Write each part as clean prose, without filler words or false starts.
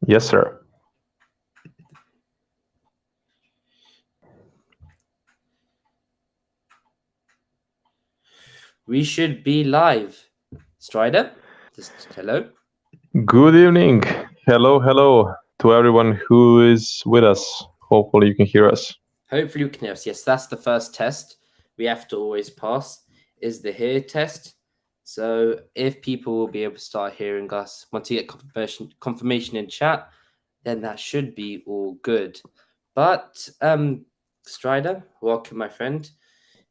Yes, sir. We should be live. Strider, just hello. Good evening. Hello to everyone who is with us. Hopefully, you can hear us. Hopefully you can hear us. Yes, that's the first test we have to always pass, is the hear test. So if people will be able to start hearing us once you get confirmation in chat, then that should be all good. But Strider, welcome my friend.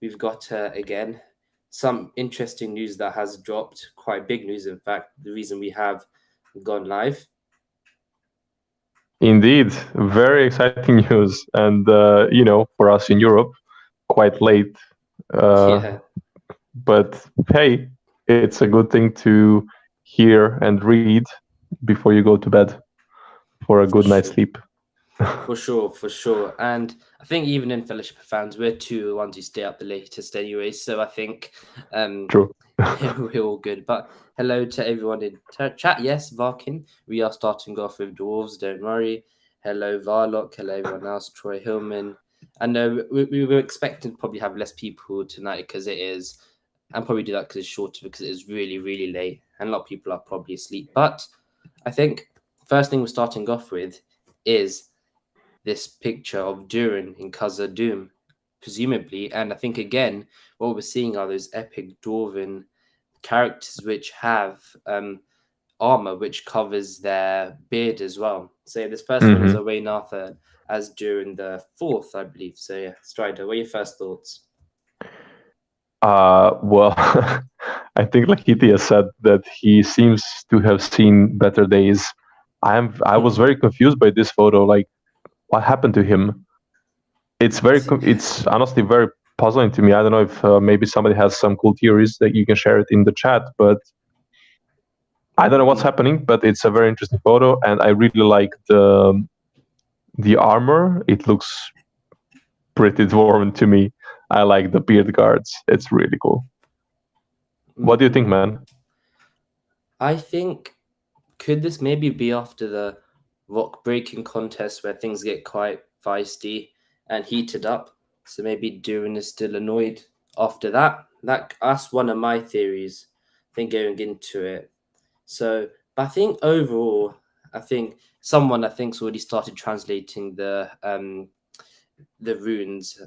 We've got again some interesting news that has dropped, quite big news in fact, the reason we have gone live. Indeed, very exciting news. And, for us in Europe, quite late. Yeah. But hey, it's a good thing to hear and read before you go to bed for a For good night's sure. sleep. For sure. And I think even in Fellowship of Fans, we're two ones who stay up the latest anyway. So I think True. we're all good. But hello to everyone in chat. Yes, Varkin, we are starting off with dwarves. Don't worry. Hello, Varlock. Hello, everyone else. Troy Hillman. I know we were expecting to probably have less people tonight because it is, and probably do that because it's shorter because it is really, really late. And a lot of people are probably asleep. But I think first thing we're starting off with is this picture of Durin in Khazad-dûm, presumably. And I think, again, what we're seeing are those epic dwarven characters which have armor which covers their beard as well. So this first one is Owain Arthur as Durin the Fourth, I believe. So yeah, Strider, what are your first thoughts? Well, I think like Hitya said that he seems to have seen better days. I was very confused by this photo. Like, what happened to him? It's honestly very puzzling to me. I don't know if maybe somebody has some cool theories that you can share it in the chat, but I don't know what's happening. But it's a very interesting photo, and I really like the armor. It looks pretty dwarven to me. I like the beard guards. It's really cool. What do you think, man? I think, could this maybe be after the rock breaking contest where things get quite feisty and heated up? So maybe Durin is still annoyed after that. That's one of my theories. I think going into it. So, but I think overall, I think someone I think's already started translating the runes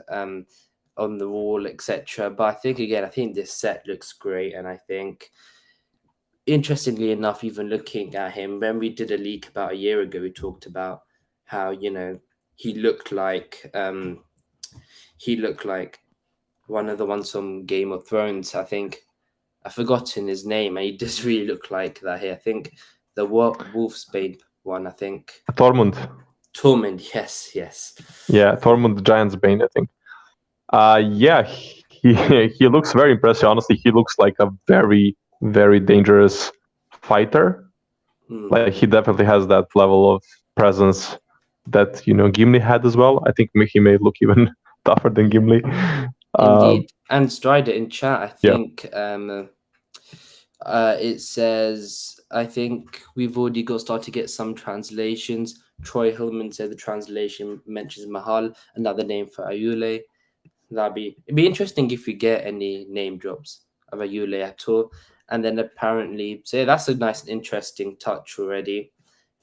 on the wall, etc. But I think again, I think this set looks great, and I think interestingly enough, even looking at him, when we did a leak about a year ago, we talked about how he looked like one of the ones from Game of Thrones. I think I've forgotten his name, and he does really look like that here. I think the Wolfsbane one. I think Tormund. Yes. Yeah, Tormund the Giant's Bane, I think. Yeah, he looks very impressive. Honestly, he looks like a very, very dangerous fighter. Like he definitely has that level of presence that Gimli had as well. I think he may look even tougher than Gimli. Indeed. And Strider in chat, I Yeah. think it says, I think we've already started to get some translations. Troy Hillman said the translation mentions Mahal, another name for Ayule. It'd be interesting if we get any name drops of Ayule at all. And then apparently, so that's a nice interesting touch already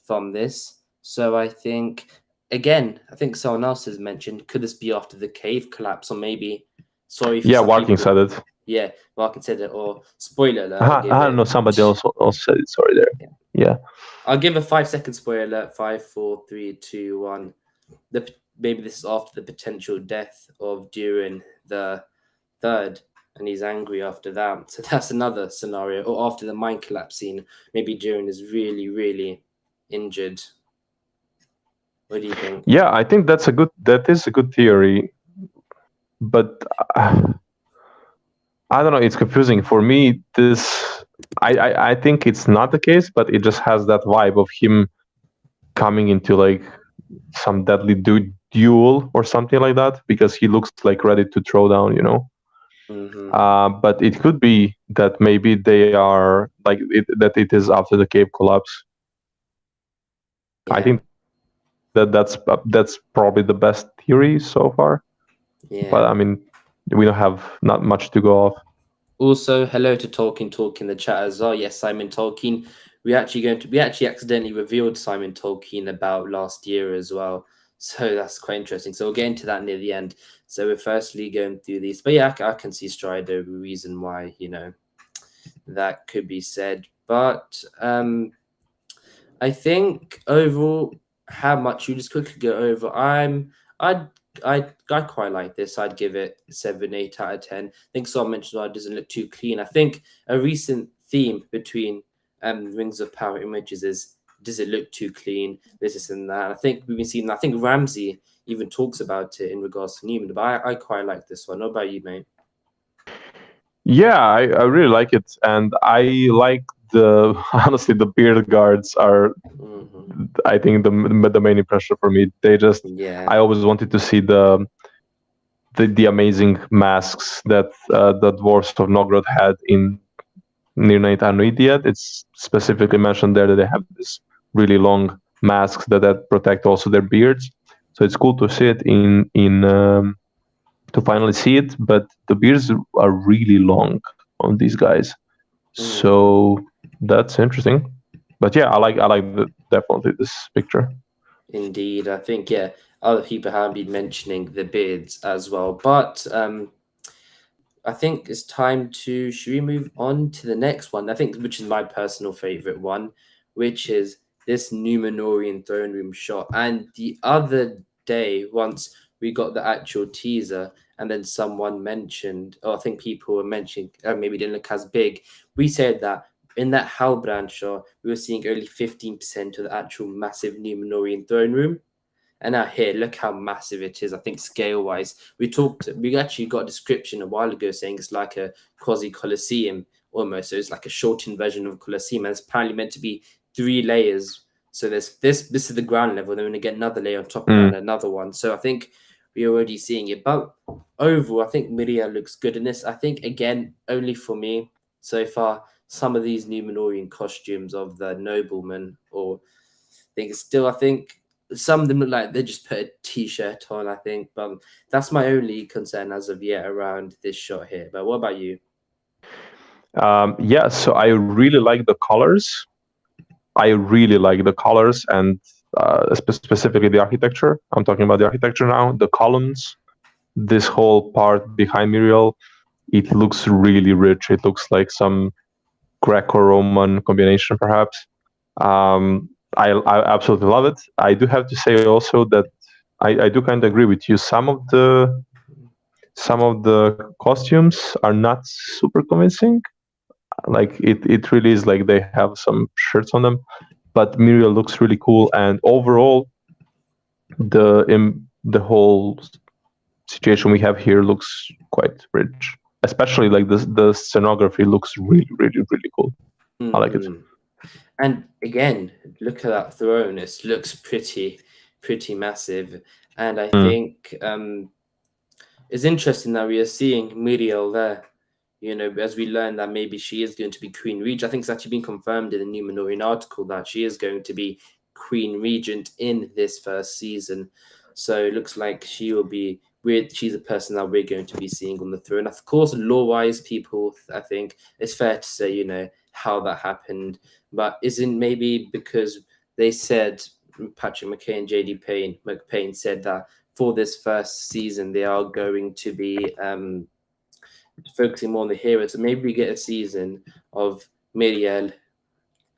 from this. So I think, again, I think someone else has mentioned, could this be after the cave collapse, or maybe, sorry for some Walking people. said it. Yeah, Walking said it, or spoiler alert. No, somebody else said it. Sorry there. Yeah. I'll give a 5-second spoiler alert. 5, 4, 3, 2, 1. Maybe this is after the potential death of Durin the Third, and he's angry after that. So that's another scenario. Or after the mine collapse scene, maybe Durin is really, really injured. What do you think? Yeah, I think that is a good theory, but I don't know. It's confusing for me. I think it's not the case, but it just has that vibe of him coming into like some deadly duel or something like that, because he looks like ready to throw down. But it could be that maybe they are like that it is after the cave collapse. I think that's probably the best theory so far. Yeah. But I mean, we don't have not much to go off. Also, hello to Tolkien in the chat as well. Yes, Simon Tolkien. We actually accidentally revealed Simon Tolkien about last year as well. So that's quite interesting. So we'll get into that near the end. So we're firstly going through these. But yeah, I can see Strider, the reason why, that could be said. But I think overall, how much you just quickly go over. I quite like this. I'd give it 7, 8 out of 10. I think someone mentioned it doesn't look too clean. I think a recent theme between Rings of Power images is, does it look too clean? This and that. And I think we've been seeing. I think Ramsey even talks about it in regards to Newman. But I quite like this one. What about you, mate? Yeah, I really like it, and I like honestly the beard guards are. I think the main impression for me. They just. Yeah. I always wanted to see the amazing masks that the dwarves of Novgorod had in Near Idiot. It's specifically mentioned there that they have this really long masks that protect also their beards. So it's cool to see it to finally see it. But the beards are really long on these guys, so that's interesting. But yeah, I like definitely this picture. Indeed, I think other people have been mentioning the beards as well, but I think it's time to. Should we move on to the next one? I think, which is my personal favorite one, which is this Numenorian throne room shot. And the other day, once we got the actual teaser, and then someone mentioned, or I think people were mentioning, maybe it didn't look as big. We said that in that Halbrand shot, we were seeing only 15% of the actual massive Numenorian throne room. And now here, look how massive it is. I think scale-wise, we actually got a description a while ago saying it's like a quasi-Colosseum almost. So it's like a shortened version of a Colosseum. And it's apparently meant to be 3 layers. So there's this is the ground level. Then we're going to get another layer on top of that, and another one. So I think we're already seeing it. But overall, I think Miria looks good in this. I think, again, only for me so far, some of these Numenorian costumes of the noblemen, or I think some of them look like they just put a t-shirt on, I think. But that's my only concern as of yet around this shot here. But what about you? Yeah, so I really like the colors. And specifically the architecture. I'm talking about the architecture now. The columns, this whole part behind Muriel, it looks really rich. It looks like some Greco-Roman combination, perhaps. I absolutely love it. I do have to say also that I do kind of agree with you. Some of the costumes are not super convincing. Like it really is like they have some shirts on them, but Muriel looks really cool. And overall, the whole situation we have here looks quite rich. Especially like the scenography looks really, really, really cool. I like it. And again, look at that throne. It looks pretty massive. And I think it's interesting that we are seeing Muriel there. As we learn that maybe she is going to be Queen Regent. I think it's actually been confirmed in the Numenorian article that she is going to be Queen Regent in this first season. So it looks like she will be she's a person that we're going to be seeing on the throne. Of course, lore-wise, people, I think it's fair to say, how that happened. But isn't maybe because they said, Patrick McKay and JD McPayne said that for this first season, they are going to be focusing more on the heroes. So maybe we get a season of Miriel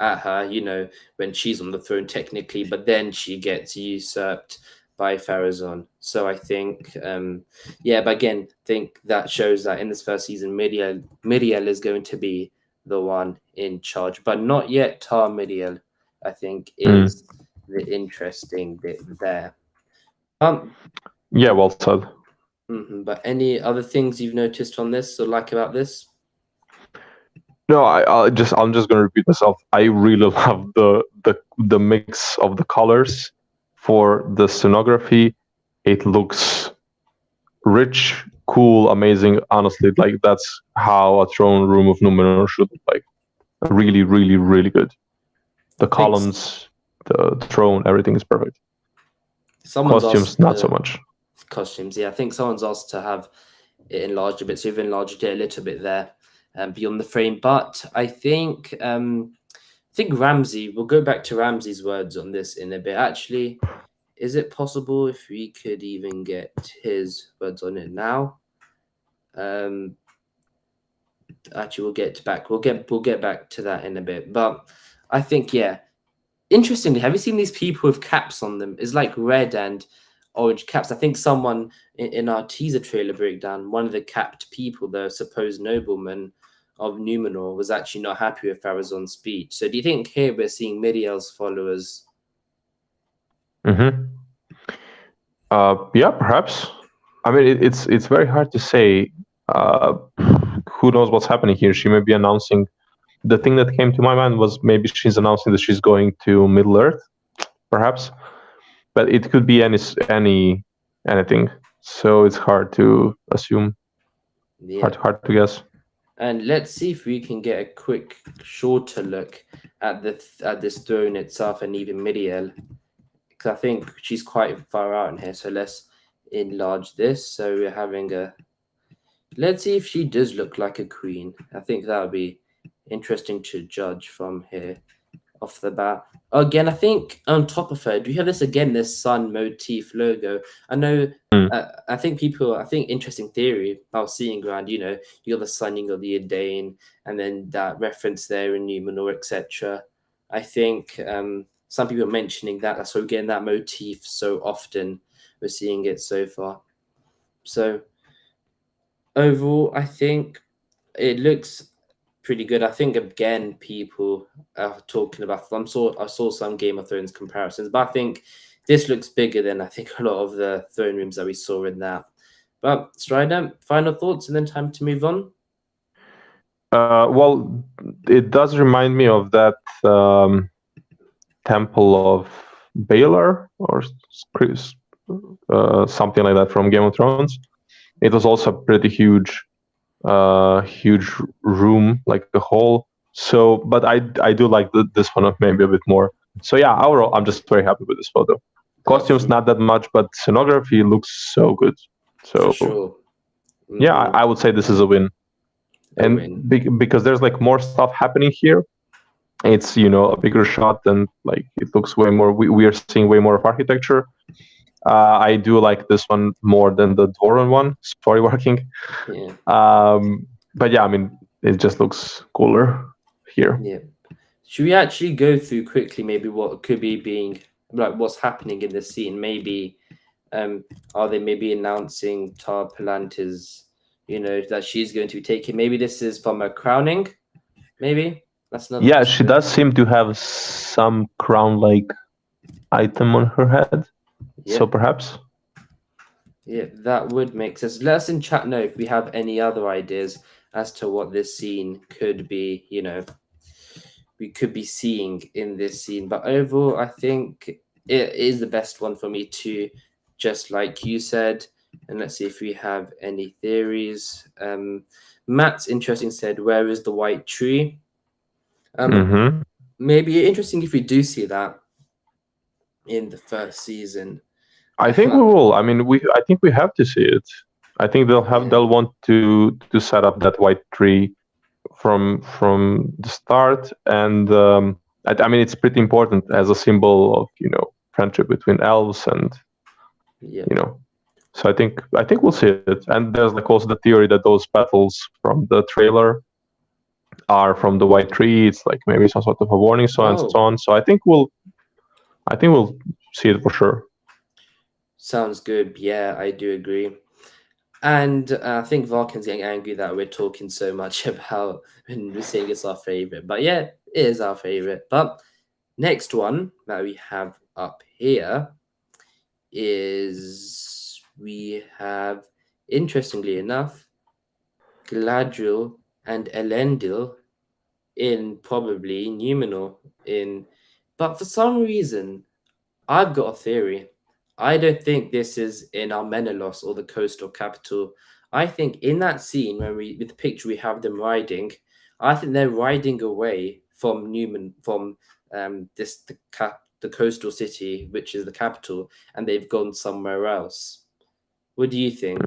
at her, when she's on the throne technically, but then she gets usurped by Pharazôn. So I think, but again, I think that shows that in this first season, Miriel is going to be the one in charge, but not yet Tar Miriel, I think, is the interesting bit there. Yeah, well said. But any other things you've noticed on this or like about this? No, I'm just gonna repeat myself. I really love the mix of the colors for the scenography. It looks rich, cool, amazing. Honestly, like that's how a throne room of Numenor should look like. Really, really, really good. The columns. the throne, everything is perfect. Someone's Costumes, asked not so much. costumes. Yeah, I think someone's asked to have it enlarged a bit, so you've enlarged it a little bit there, beyond the frame. But I think Ramsey. We'll go back to Ramsey's words on this in a bit. Actually, is it possible if we could even get his words on it now? Actually, we'll get back to that in a bit. But I think, yeah. Interestingly, have you seen these people with caps on them? It's like red and orange caps. I think someone in our teaser trailer breakdown, one of the capped people, the supposed nobleman of Numenor, was actually not happy with Farazan's speech. So do you think here we're seeing Midiel's followers? Mm-hmm. Yeah, perhaps. I mean, it's very hard to say. Who knows what's happening here? She may be announcing. The thing that came to my mind was maybe she's announcing that she's going to Middle Earth, perhaps. But it could be anything. So it's hard to assume. Yeah. Hard to guess. And let's see if we can get a quick, shorter look at this throne itself and even Midiel, because I think she's quite far out in here. So let's enlarge this. So we're having a. Let's see if she does look like a queen. I think that would be interesting to judge from here off the bat. Again, I think on top of her, do you have this sun motif logo? I know. Mm. I think interesting theory I was seeing around. You got the sun, you got the Edain, and then that reference there in Numenor, etc. I think some people are mentioning that. That's why we're getting that motif so often. We're seeing it so far. So overall, I think it looks pretty good. I think again, people are talking about. I saw some Game of Thrones comparisons, but I think this looks bigger than I think a lot of the throne rooms that we saw in that. But Strider, final thoughts, and then time to move on. Well, it does remind me of that Temple of Baelor or something like that from Game of Thrones. It was also a pretty huge room, like a hall. So, but I do like this one maybe a bit more. So yeah, overall, I'm just very happy with this photo. Costumes not that much, but scenography looks so good. So for sure. Mm-hmm. Yeah, I would say this is a win. Because there's like more stuff happening here. It's a bigger shot and like it looks way more. We are seeing way more of architecture. I do like this one more than the Dwarven one, story working. Yeah. But yeah, I mean, it just looks cooler here. Yeah. Should we actually go through quickly maybe what could be being like what's happening in this scene? Maybe are they maybe announcing Tar Palantir's, that she's going to be taken? Maybe this is from a crowning. Maybe that's not. Yeah, she does seem to have some crown-like item on her head. Yeah. So perhaps. Yeah, that would make sense. Let us in chat know if we have any other ideas as to what this scene could be. We could be seeing in this scene. But overall, I think it is the best one for me too, just like you said. And let's see if we have any theories. Matt's interesting said, "Where is the white tree?" Maybe interesting if we do see that in the first season. I think we will. I mean, I think we have to see it. I think they'll want to set up that white tree from the start, and I mean, it's pretty important as a symbol of friendship between elves and So I think we'll see it. And there's like also the theory that those petals from the trailer are from the white tree. It's like maybe some sort of a warning sign and so on. So I think we'll see it for sure. Sounds good. Yeah, I do agree. And I think Varkin's getting angry that we're talking so much about and we're saying it's our favorite. But yeah, it is our favorite. But next one that we have up here is we have, interestingly enough, Galadriel and Elendil in probably Numenor but for some reason, I've got a theory. I don't think this is in our Menelaus or the coastal capital. I think in that scene when with the picture we have them riding, I think they're riding away from the coastal city, which is the capital, and they've gone somewhere else. What do you think?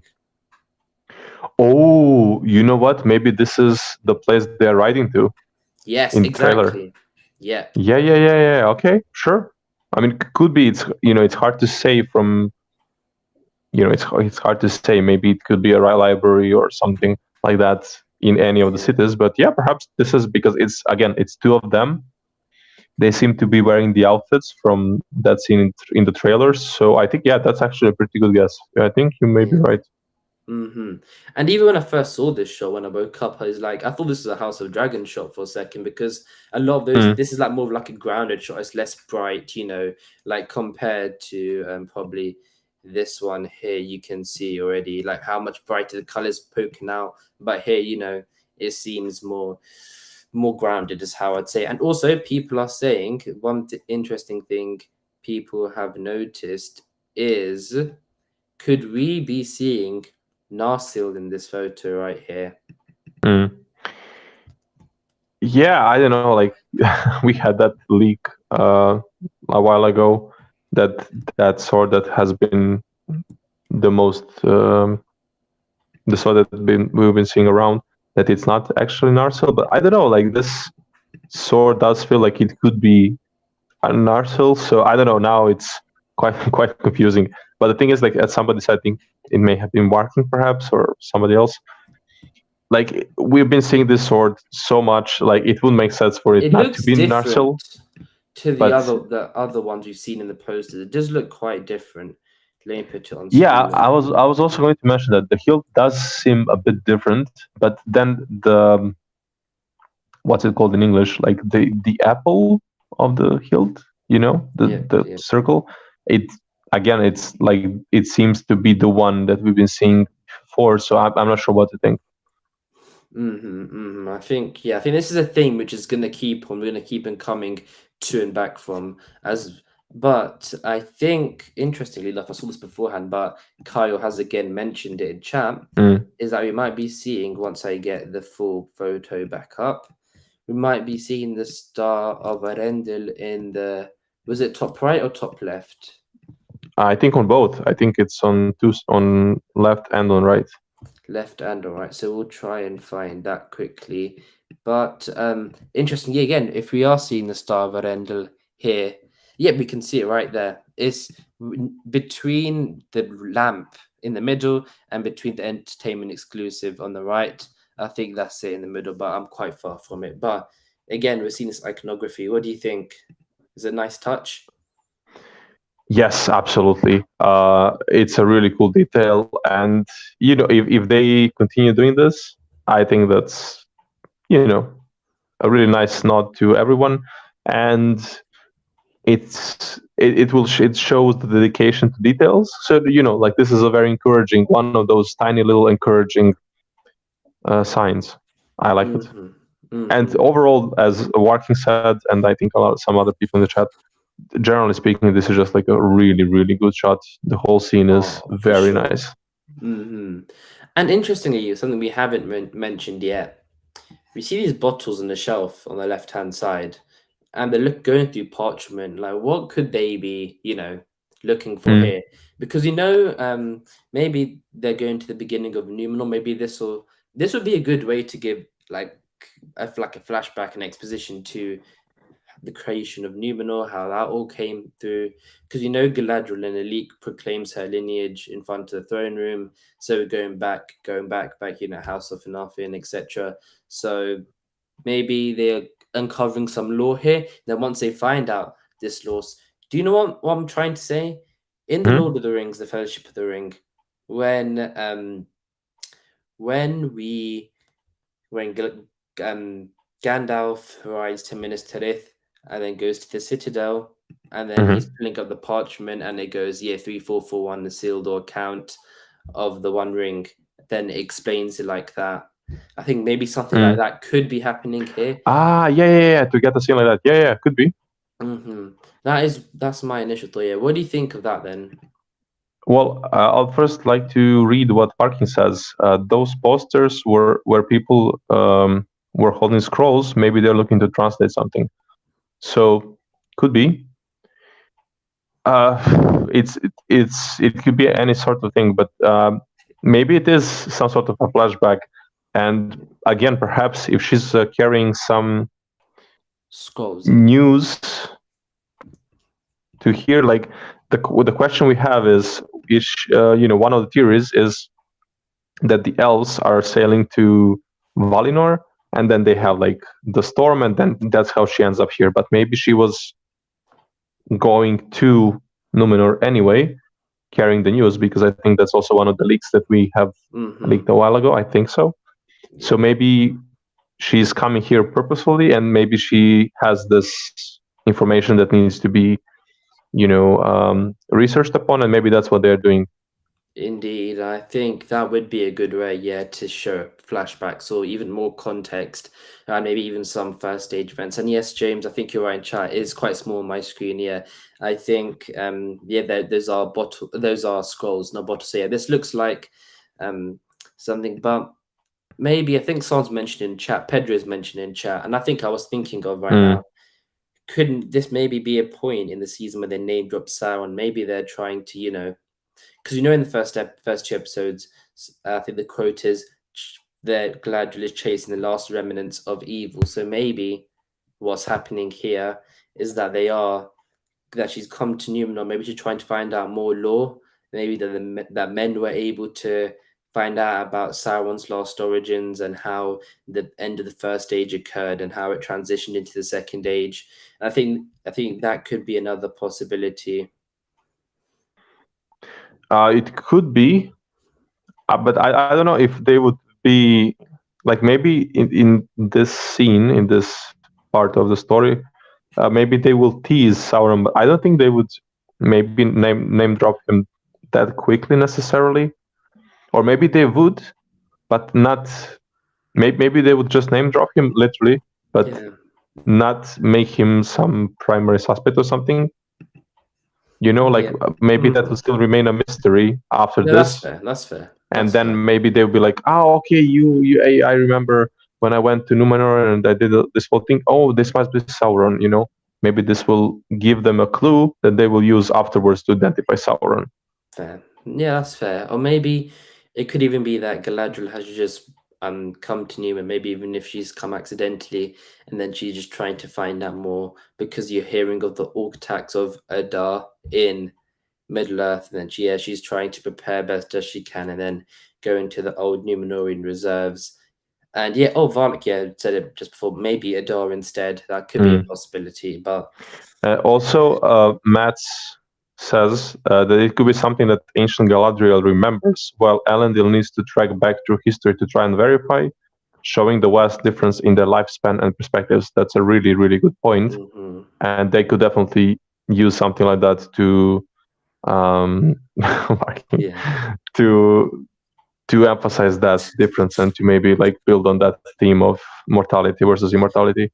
Oh, you know what? Maybe this is the place they're riding to Yes, in the trailer. exactly. Yeah. Yeah. Okay, sure. I mean, could be. It's hard to say from. It's hard to say. Maybe it could be a library or something like that in any of the Yeah. cities. But yeah, perhaps this is because it's two of them. They seem to be wearing the outfits from that scene in the trailers. So I think, yeah, that's actually a pretty good guess. I think you may be Yeah. right. And even when I first saw this show, when I woke up, I thought this was a House of Dragon shot for a second, because a lot of those, Mm. this is like more of like a grounded shot. It's less bright, like compared to probably this one here. You can see already like how much brighter the colors poking out. But here, it seems more grounded, is how I'd say. And also, people are saying one interesting thing people have noticed is, could we be seeing Narsil in this photo right here? Mm. Yeah, I don't know. Like we had that leak a while ago. That sword that has been the most the sword we've been seeing around. That it's not actually Narsil, but I don't know. Like this sword does feel like it could be a Narsil. So I don't know. Now it's quite confusing. But the thing is, like, as somebody said, I think it may have been Barking perhaps or somebody else. Like we've been seeing this sword so much, like it would make sense for it It not to looks be Narsil. different to the But other ones we've seen in the posters. It does look quite different. Let me put it on yeah, screen. I was also going to mention that the hilt does seem a bit different, but then what's it called in English? Like the apple of the hilt, the Yeah, the yeah. circle. It again, it's like it seems to be the one that we've been seeing before. So I'm not sure what to think. I think this is a theme which is gonna keep on. We're gonna keep on coming to and back from but I think, interestingly enough, I saw this beforehand, but Kyle has again mentioned it in chat, Mm. is that we might be seeing, once I get the full photo back up, we might be seeing the Star of Arendelle in the, was it top right or top left? I think on both. I think it's on left and on right. Left and all right. So we'll try and find that quickly. But interestingly, again, if we are seeing the Star of Arendelle here, yeah, we can see it right there. It's between the lamp in the middle and between the entertainment exclusive on the right. I think that's it in the middle, but I'm quite far from it. But again, we're seeing this iconography. What do you think? Is it a nice touch? Yes, absolutely. It's a really cool detail, and if they continue doing this, I think that's a really nice nod to everyone, and it shows the dedication to details. So like this is a very encouraging, one of those tiny little encouraging signs. I like it. And overall, as Warking said, and I think some other people in the chat, generally speaking, this is just like a really, really good shot. The whole scene is very nice. And interestingly, something we haven't mentioned yet, we see these bottles on the shelf on the left-hand side, and they're going through parchment. Like, what could they be, looking for here? Because maybe they're going to the beginning of Numenor. Maybe this would be a good way to give like a flashback and exposition to the creation of Numenor, how that all came through. Because Galadriel and Elendil proclaims her lineage in front of the throne room. So we're going back, House of Finarfin, etc. So maybe they're uncovering some lore here. Then once they find out this lore, do you know what I'm trying to say? In the Lord of the Rings, the Fellowship of the Ring, when Gandalf rides to Minas Tirith and then goes to the Citadel, and then he's pulling up the parchment, and it goes 3441, the sealed or count of the One Ring. Then it explains it like that. I think maybe something like that could be happening here. Yeah. To get a scene like that, yeah, could be. That's my initial thought. Yeah, what do you think of that then? Well, I'll first like to read what Parkin says. Those posters were where people were holding scrolls. Maybe they're looking to translate something. So could be. It could be any sort of thing, but maybe it is some sort of a flashback. And again, perhaps if she's carrying some Scrolls. news to hear, like the question we have is one of the theories is that the elves are sailing to Valinor, and then they have like the storm, and then that's how she ends up here. But maybe she was going to Numenor anyway, carrying the news, because I think that's also one of the leaks that we have leaked a while ago. I think so. Yeah. So maybe she's coming here purposefully, and maybe she has this information that needs to be, researched upon, and maybe that's what they're doing. Indeed, I think that would be a good way, to show flashbacks or even more context, and maybe even some first stage events. And yes, James, I think you're right in chat. It is quite small on my screen. Yeah, I think those are scrolls, not bottles. So yeah, this looks like something, but maybe I think someone's mentioned in chat. Pedro's mentioned in chat, and I think I was thinking of right now. Couldn't this maybe be a point in the season where they name drop Sauron? Maybe they're trying to, because in the first two episodes, I think the quote is that Galadriel is chasing the last remnants of evil. So maybe what's happening here is that she's come to Numenor. Maybe she's trying to find out more lore. Maybe that men were able to find out about Sauron's lost origins and how the end of the first age occurred and how it transitioned into the second age. And I think that could be another possibility. It could be, but I don't know if they would be like, maybe in this scene, in this part of the story, maybe they will tease Sauron, but I don't think they would maybe name drop him that quickly necessarily, or maybe they would, but not. Maybe they would just name drop him literally, but not make him some primary suspect or something. Maybe that will still remain a mystery after this. That's fair. And then maybe they'll be like, "Oh, okay, I remember when I went to Numenor and I did this whole thing. Oh, this must be Sauron." Maybe this will give them a clue that they will use afterwards to identify Sauron. Fair. Yeah, that's fair. Or maybe it could even be that Galadriel has just come to Numenor, maybe even if she's come accidentally, and then she's just trying to find out more because you're hearing of the orc attacks of Adar in Middle Earth, and then she's trying to prepare best as she can, and then go into the old Numenorian reserves. And Varlock said it just before, maybe Adar instead. That could be a possibility. But also, Mats says that it could be something that ancient Galadriel remembers, while Elendil needs to track back through history to try and verify, showing the vast difference in their lifespan and perspectives. That's a really, really good point. And they could definitely use something like that to to emphasize that difference and to maybe like build on that theme of mortality versus immortality.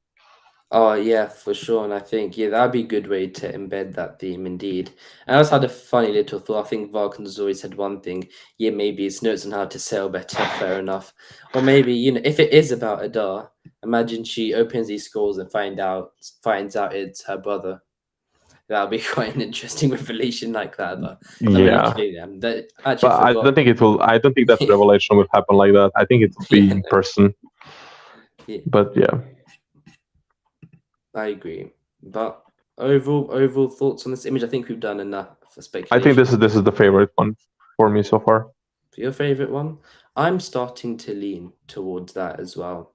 Oh yeah, for sure. And I think that'd be a good way to embed that theme indeed. And I also had a funny little thought. I think Varkan's always said one thing. Yeah, maybe it's notes on how to sail better, fair enough. Or maybe, if it is about Adar, imagine she opens these scrolls and finds out it's her brother. That'll be quite an interesting revelation like that. But I don't think it will. I don't think that revelation will happen like that. I think it will be in person. Yeah. But yeah, I agree. But overall thoughts on this image. I think we've done enough for speculation. I think this is the favorite one for me so far. For your favorite one, I'm starting to lean towards that as well.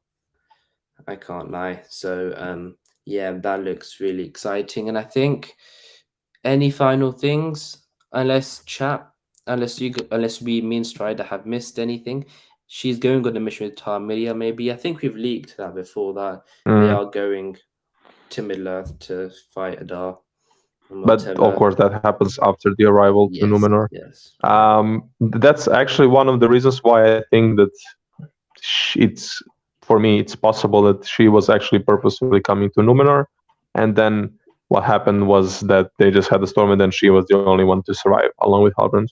I can't lie. So that looks really exciting. And I think any final things, unless me and Strider have missed anything, she's going on a mission with Tarmilia. Maybe I think we've leaked that before that they are going to Middle Earth to fight Adar. But of course, that happens after the arrival to Numenor. Yes. That's actually one of the reasons why I think that for me, it's possible that she was actually purposefully coming to Numenor, and then what happened was that they just had a storm, and then she was the only one to survive along with Halbrand.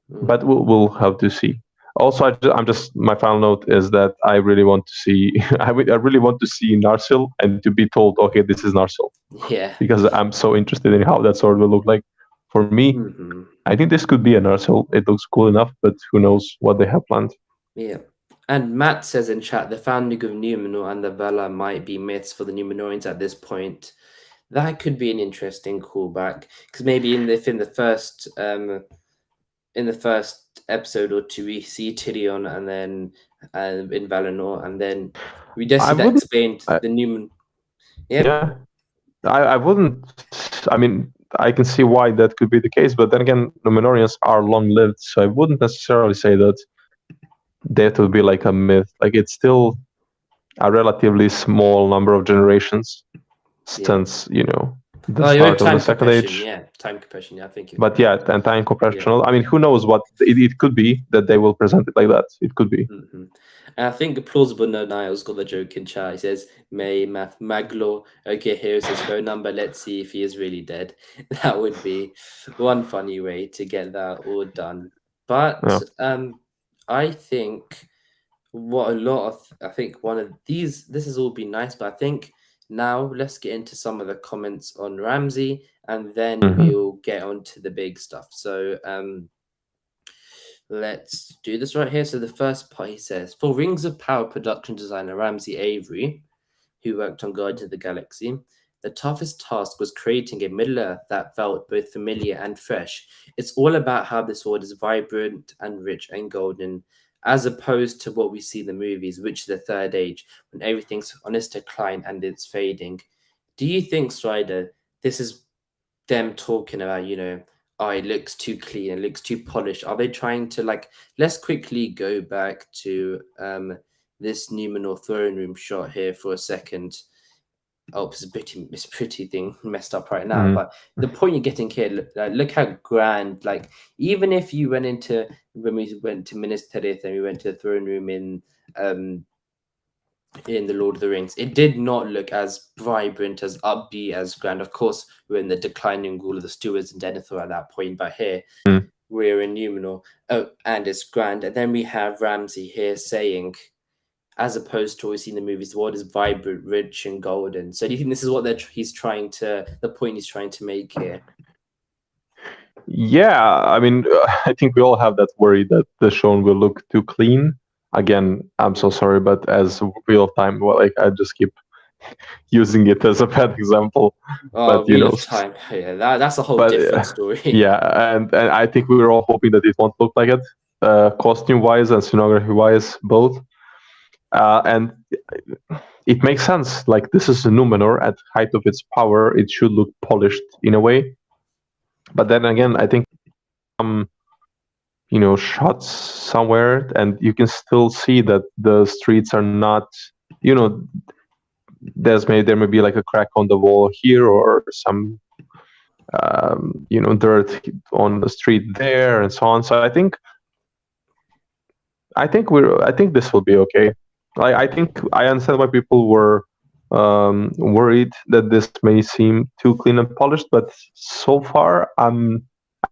But we'll have to see. Also, I'm just my final note is that I really want to see I really want to see Narsil and to be told, okay, this is Narsil, Yeah. because I'm so interested in how that sword will look like. For me, Hmm. I think this could be a Narsil. It looks cool enough, but who knows what they have planned. Yeah. And Matt says in chat, the founding of Numenor and the Valar might be myths for the Numenorians at this point. That could be an interesting callback, because maybe in the first episode or two, we see Tyrion, and then in Valinor, and then we just I see that wouldn't. explained. I, The Numen, yep. yeah, I wouldn't. I mean, I can see why that could be the case, but then again, Numenorians are long-lived, so I wouldn't necessarily say that that would be like a myth. Like it's still a relatively small number of generations Yeah. since the Oh, you meant start of the time second compression. age. Yeah, time compression. Yeah, I think you're But correct. yeah, and time Yeah. compressional. I mean, who knows what it could be that they will present it like that. It could be. Hmm. And I think plausible no Niall's got the joke in chat. He says, May Maglo. Okay, here's his phone number. Let's see if he is really dead. That would be one funny way to get that all done. But Yeah. I think what a lot of I think one of these this has all been nice, but I think now let's get into some of the comments on Ramsey, and then Hmm. we'll get on to the big stuff. So let's do this right here. So the first part, he says, for Rings of Power production designer Ramsey Avery, who worked on Guardians of the Galaxy, the toughest task was creating a Middle Earth that felt both familiar and fresh. It's all about how this world is vibrant and rich and golden, as opposed to what we see in the movies, which is the Third Age, when everything's on its decline and it's fading. Do you think, Strider, this is them talking about, oh, it looks too clean, it looks too polished? Are they trying to, like, let's quickly go back to this Numenor throne room shot here for a second. Oh, it's pretty thing messed up right now. Hmm. But the point you're getting here, look how grand. Like, even if you went into when we went to Minas Tirith and we went to the throne room um in the Lord of the Rings, it did not look as vibrant, as upbeat, as grand. Of course, we're in the declining rule of the stewards and Denethor at that point, but here we're in Numenor. Oh, and it's grand. And then we have Ramsey here saying, as opposed to what we see in the movies, the world is vibrant, rich, and golden. So do you think this is what the point he's trying to make here? Yeah, I mean, I think we all have that worry that the show will look too clean. Again, I'm so sorry, but as real time, well, like I just keep using it as a bad example. Oh, But Wheel of Time. Yeah, that's a whole but different story. yeah, and I think we were all hoping that it won't look like it, costume wise and scenography wise, both. And it makes sense. Like this is Numenor at height of its power; it should look polished in a way. But then again, I think shots somewhere, and you can still see that the streets are not. You know, there may be like a crack on the wall here or some dirt on the street there and so on. So I think this will be okay. I think I understand why people were worried that this may seem too clean and polished, but so far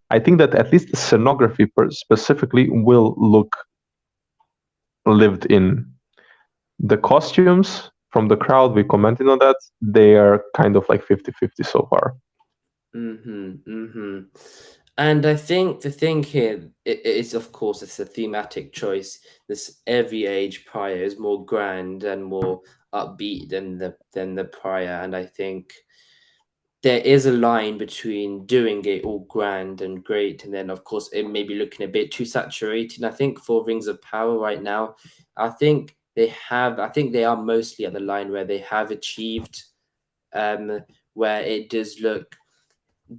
I think that at least the scenography specifically will look lived in. The costumes from the crowd, we commented on that, they are kind of like 50-50 so far. And I think the thing here is, of course, it's a thematic choice. This every age prior is more grand and more upbeat than the prior, and I think there is a line between doing it all grand and great, and then of course it may be looking a bit too saturated. And I think for Rings of Power right now, I think they are mostly at the line where they have achieved where it does look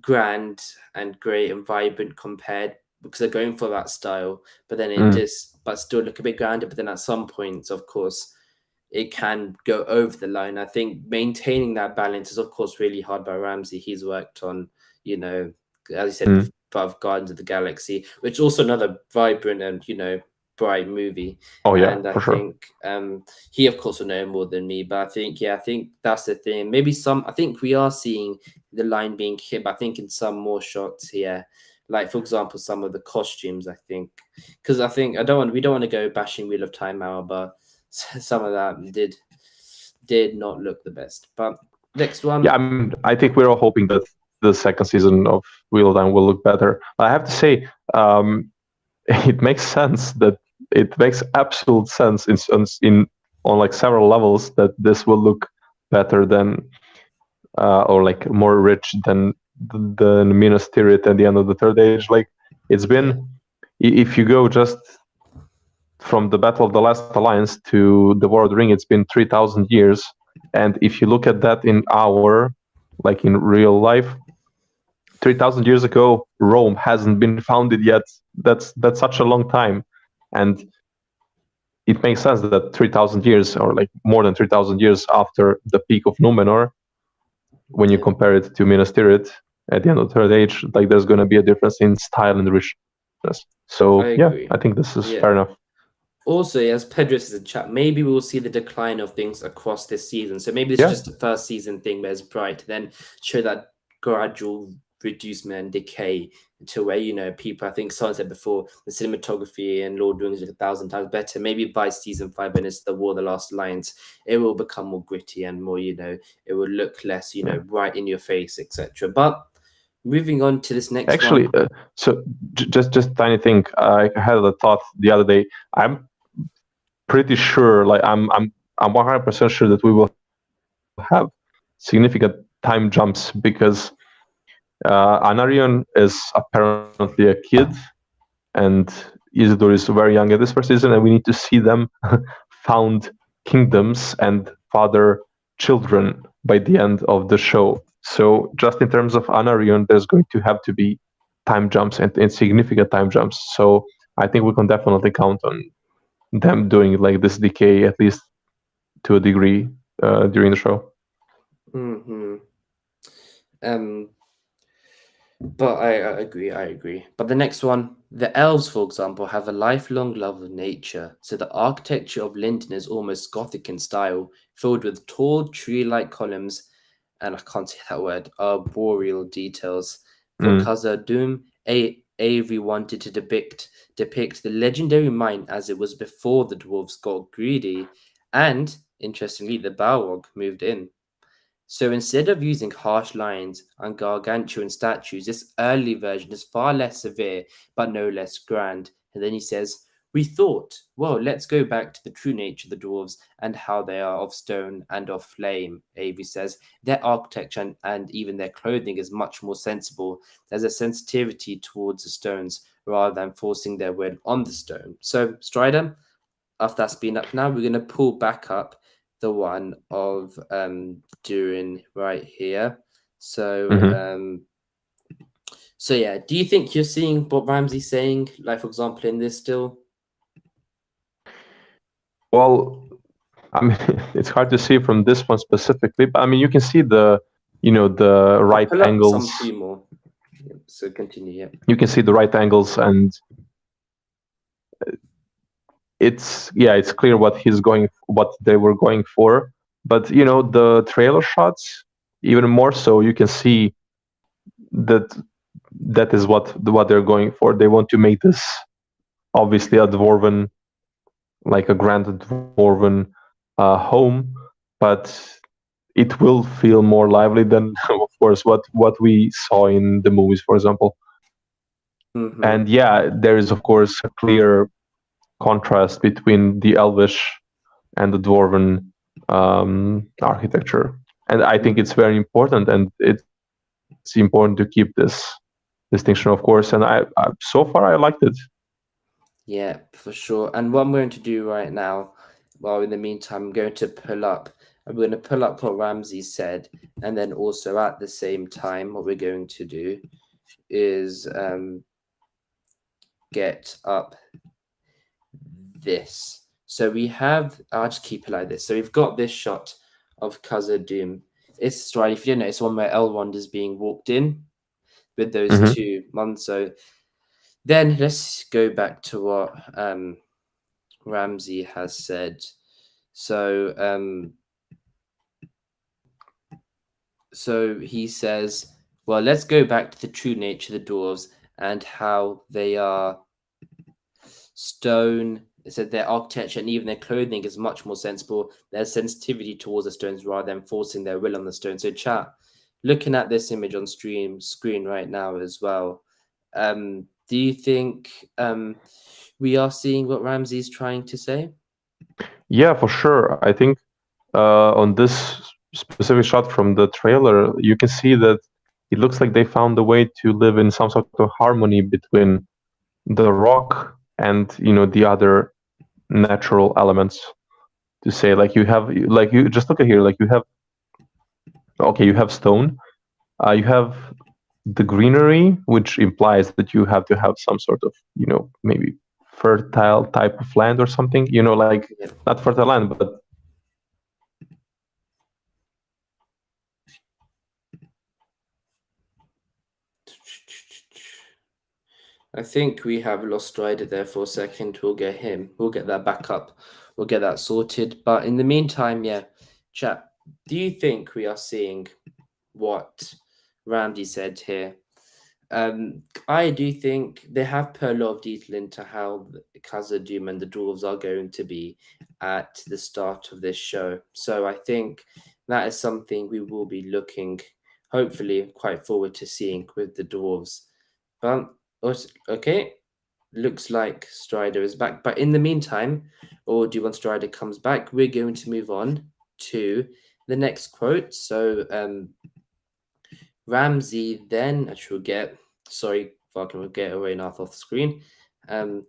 grand and great and vibrant compared, because they're going for that style, but then it just but still look a bit grander. But then at some points, of course, it can go over the line. I think maintaining that balance is, of course, really hard by Ramsey. He's worked on, as you said, above Guardians of the Galaxy, which is also another vibrant and bright movie. Oh yeah, And I for sure. think he, of course, will know more than me. But I think that's the thing. Maybe I think we are seeing the line being hit. But I think in some more shots here, Like, for example, some of the costumes, I think, because we don't want to go bashing Wheel of Time out, but some of that did not look the best. But next one. Yeah, I mean, I think we're all hoping that the second season of Wheel of Time will look better. I have to say, it makes sense that it makes absolute sense in on like several levels that this will look better than or like more rich than Minas Tirith at the end of the Third Age. Like it's been, if you go just from the Battle of the Last Alliance to the War of the Ring, it's been 3,000 years. And if you look at that in like in real life, 3,000 years ago, Rome hasn't been founded yet. That's such a long time, and it makes sense that 3,000 years, or like more than 3,000 years after the peak of Numenor, when you compare it to Minas Tirith at the end of the Third Age, like there's going to be a difference in style and richness. So I think this is fair enough. Also, as Pedro says in chat, maybe we will see the decline of things across this season. So maybe this is just a first season thing where it's bright, then show that gradual reducement and decay to where, people, I think someone said before, the cinematography and Lord of the Rings is 1,000 times better. Maybe by season 5, when it's the War of the Last Alliance, it will become more gritty and more, it will look less, right in your face, etc. But moving on to this next one. So just tiny thing. I had a thought the other day. I'm pretty sure, like I'm 100% sure that we will have significant time jumps because Anarion is apparently a kid, and Isildur is very young at this first season, and we need to see them found kingdoms and father children by the end of the show. So just in terms of Anarion, there's going to have to be time jumps and significant time jumps. So I think we can definitely count on them doing like this decay, at least to a degree, during the show. But I agree. But the next one, the elves, for example, have a lifelong love of nature. So the architecture of Lindon is almost Gothic in style, filled with tall tree-like columns, and I can't say that word, arboreal details. For Khazad-dûm, Avery wanted to depict the legendary mine as it was before the dwarves got greedy, and, interestingly, the Balrog moved in. So instead of using harsh lines and gargantuan statues, this early version is far less severe, but no less grand. And then he says, we thought, well, let's go back to the true nature of the dwarves and how they are of stone and of flame. Avery says, their architecture and even their clothing is much more sensible. There's a sensitivity towards the stones rather than forcing their will on the stone. So Strider, after that's been up now, we're going to pull back up the one of Durin right here. So so yeah, do you think you're seeing what Ramsey's saying, like for example in this still? Well, I mean, it's hard to see from this one specifically, but I mean, you can see the right angles. Some few more. So continue. Yeah. You can see the right angles, and it's clear what they were going for. But the trailer shots, even more so, you can see that is what they're going for. They want to make this obviously a dwarven, like a grand dwarven home, but it will feel more lively than, of course, what we saw in the movies, for example. And there is, of course, a clear contrast between the elvish and the dwarven architecture, and I think it's very important, and it's important to keep this distinction, of course. And I so far I liked it. Yeah, for sure. And what I'm going to do right now, well, in the meantime, I'm going to pull up what Ramsey said, and then also at the same time, what we're going to do is get up this. So we have, I'll just keep it like this. So we've got this shot of Khazad-dûm. It's right, if you don't know, it's one where Elrond is being walked in with those two months. So then let's go back to what Ramsey has said. So so he says, well, let's go back to the true nature of the dwarves and how they are stone. It said their architecture and even their clothing is much more sensible. Their sensitivity towards the stones rather than forcing their will on the stone. So, chat, looking at this image on screen right now as well, do you think we are seeing what Ramsey's trying to say? Yeah, for sure. I think on this specific shot from the trailer, you can see that it looks like they found a way to live in some sort of harmony between the rock and the other natural elements. To say, like, you just look at here, like, you have stone, you have the greenery, which implies that you have to have some sort of maybe fertile type of land or something, like, not fertile land, but I think we have lost Strider there for a second. We'll get him. We'll get that back up. We'll get that sorted. But in the meantime, yeah, chat, do you think we are seeing what Ramsey said here? I do think they have put a lot of detail into how Khazad-dûm and the dwarves are going to be at the start of this show. So I think that is something we will be looking, hopefully, quite forward to seeing with the dwarves. But okay, looks like Strider is back. But in the meantime, or do you want Strider comes back? We're going to move on to the next quote. So Ramsey then, actually, Falcon will get away north off the screen. In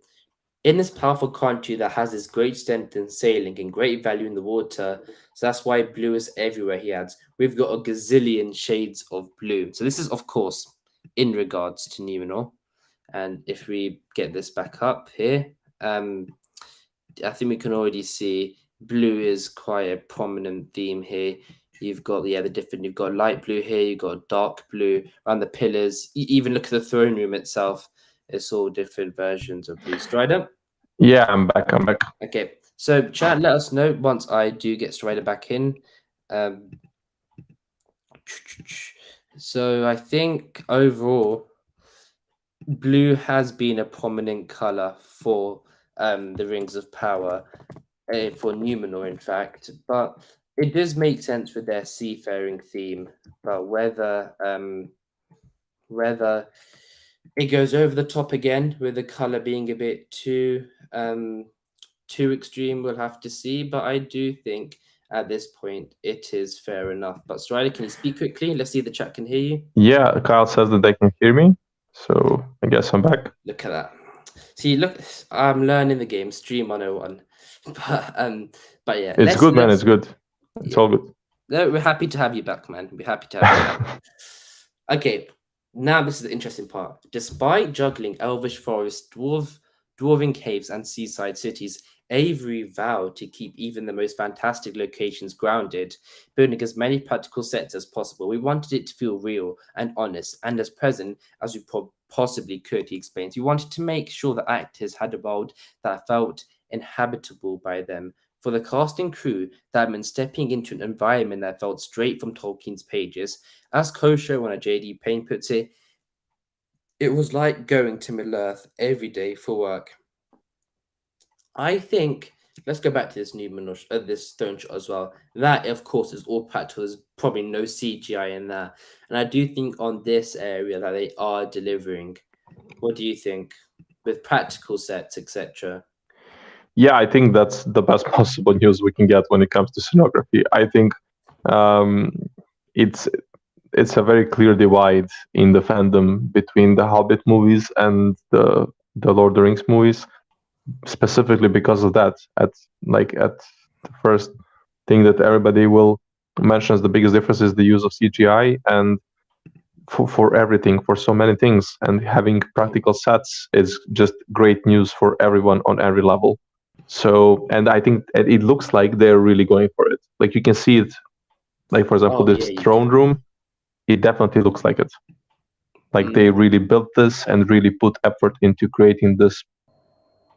this powerful country that has this great strength in sailing and great value in the water, so that's why blue is everywhere, he adds. We've got a gazillion shades of blue. So this is, of course, in regards to Numenor. And if we get this back up here, I think we can already see blue is quite a prominent theme here. You've got you've got light blue here, you've got dark blue around the pillars. Even look at the throne room itself. It's all different versions of blue. Strider? Yeah, I'm back. Okay, so chat, let us know once I do get Strider back in. So I think overall, blue has been a prominent color for the Rings of Power, for Numenor, in fact. But it does make sense with their seafaring theme. But whether it goes over the top again with the color being a bit too extreme, we'll have to see. But I do think at this point it is fair enough. But Strider, can you speak quickly? Let's see if the chat can hear you. Yeah, Kyle says that they can hear me, so I guess I'm back. Look at that. See, look, I'm learning the game, Stream 101. But yeah, it's good, man. It's good. It's all good. No, we're happy to have you back, man. We're happy to have you back. Okay, now this is the interesting part. Despite juggling elvish forests, dwarven caves, and seaside cities, Avery vowed to keep even the most fantastic locations grounded, building as many practical sets as possible. We wanted it to feel real and honest and as present as we possibly could, he explains. We wanted to make sure that actors had a world that felt inhabitable by them. For the cast and crew that meant stepping into an environment that felt straight from Tolkien's pages. As co-showrunner J.D. Payne puts it, it was like going to Middle-earth every day for work. I think, let's go back to this this stone shot as well. That, of course, is all practical. There's probably no CGI in that. And I do think on this area that they are delivering. What do you think? With practical sets, etc. Yeah, I think that's the best possible news we can get when it comes to scenography. I think it's a very clear divide in the fandom between the Hobbit movies and the Lord of the Rings movies, specifically because of that. At the first thing that everybody will mention as the biggest difference is the use of CGI, and for everything, for so many things, and having practical sets is just great news for everyone on every level. So, and I think it looks like they're really going for it. Like, you can see it, like, for example, this throne room, it definitely looks like it. Like, they really built this and really put effort into creating this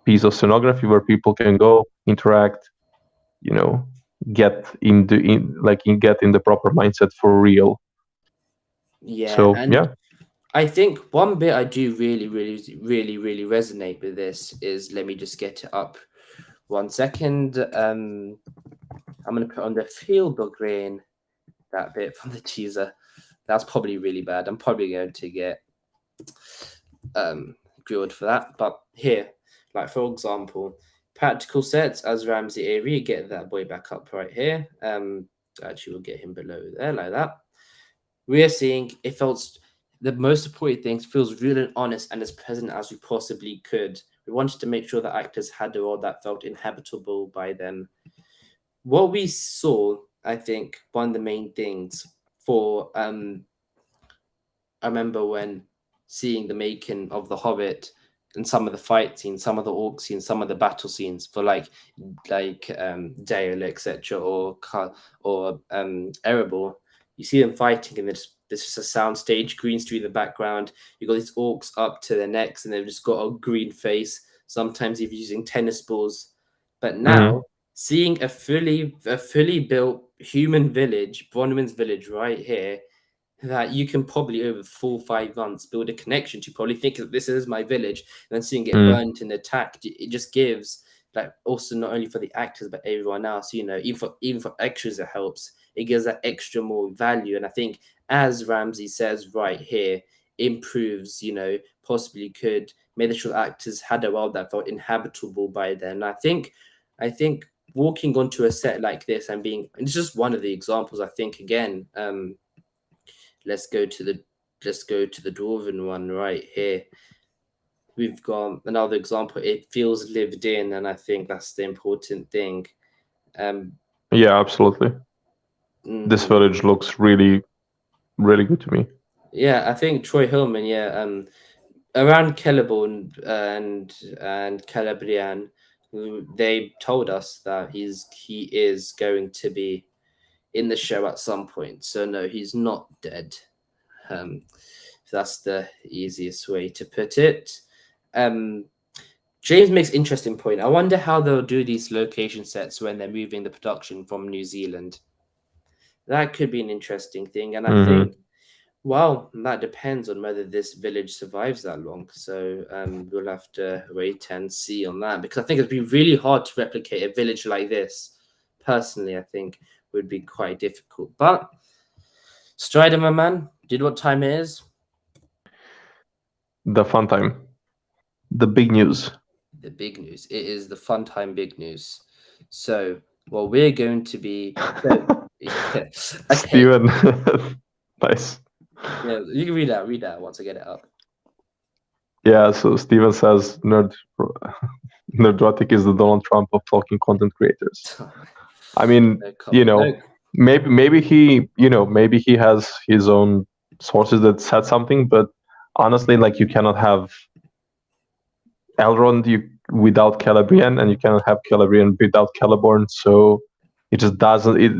piece of scenography where people can go, interact, get in the proper mindset for real. Yeah. So, and yeah. I think one bit I do really resonate with this is, let me just get it up 1 second. I'm going to put on the field of grain, that bit from the teaser. That's probably really bad. I'm probably going to get grilled for that. But here, like for example, practical sets as Ramsey Avery, get that boy back up right here. Actually, we'll get him below there like that. We're seeing it felt the most important things feels real and honest and as present as we possibly could. We wanted to make sure that actors had a role that felt inhabitable by them. What we saw, I think, one of the main things for I remember when seeing the making of The Hobbit and some of the fight scenes, some of the orc scenes, some of the battle scenes for like Dale, etc., or Erebor. You see them fighting, and there's just a sound stage, green screen in the background. You got these orcs up to their necks, and they've just got a green face. Sometimes even using tennis balls. But now seeing a fully built human village, Bronwyn's village, right here, that you can probably over 4 or 5 months build a connection to, probably think that this is my village, and then seeing it burnt and attacked, it just gives, like, also not only for the actors but everyone else, you know, even for extras, it helps. It gives that extra more value, and I think, as Ramsey says right here, improves, you know, possibly could make sure actors had a world that felt inhabitable by then. I think walking onto a set like this and it's just one of the examples. I think again, let's go to the dwarven one right here. We've got another example. It feels lived in, and I think that's the important thing. Yeah, absolutely. This village looks really, really good to me. Yeah, I think Troy Hillman. Yeah, around Celeborn and Celebrian, they told us that he is going to be in the show at some point. So no, he's not dead. That's the easiest way to put it. James makes interesting point. I wonder how they'll do these location sets when they're moving the production from New Zealand. That could be an interesting thing, and I think, well, that depends on whether this village survives that long. So we'll have to wait and see on that, because I think it'd be really hard to replicate a village like this. Personally, I think would be quite difficult. But Strider, my man, did what time it is? The fun time. The big news. The big news. It is the fun time big news. So, well, we're going to be... Okay. Steven. Nice. Yeah, you can read out once I get it up. Yeah, so Steven says Nerdrotic is the Donald Trump of Tolkien content creators. I mean, maybe he has his own sources that said something, but honestly, like, you cannot have Elrond without Celebrian, and you cannot have Celebrian without Celeborn. So it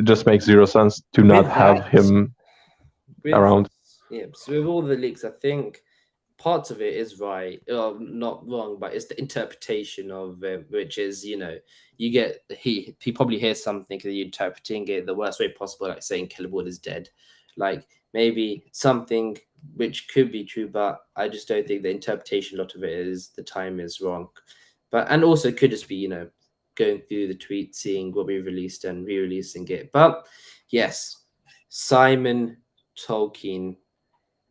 just makes zero sense to not have him around. Yeah, so with all the leaks, I think parts of it is right, not wrong, but it's the interpretation of it, which is, you know, you get he probably hears something and you're interpreting it the worst way possible, like saying Celeborn is dead, like maybe something which could be true, but I just don't think the interpretation, a lot of it is the time is wrong. And also it could just be, you know, going through the tweet, seeing what we released and re-releasing it. But yes, Simon Tolkien,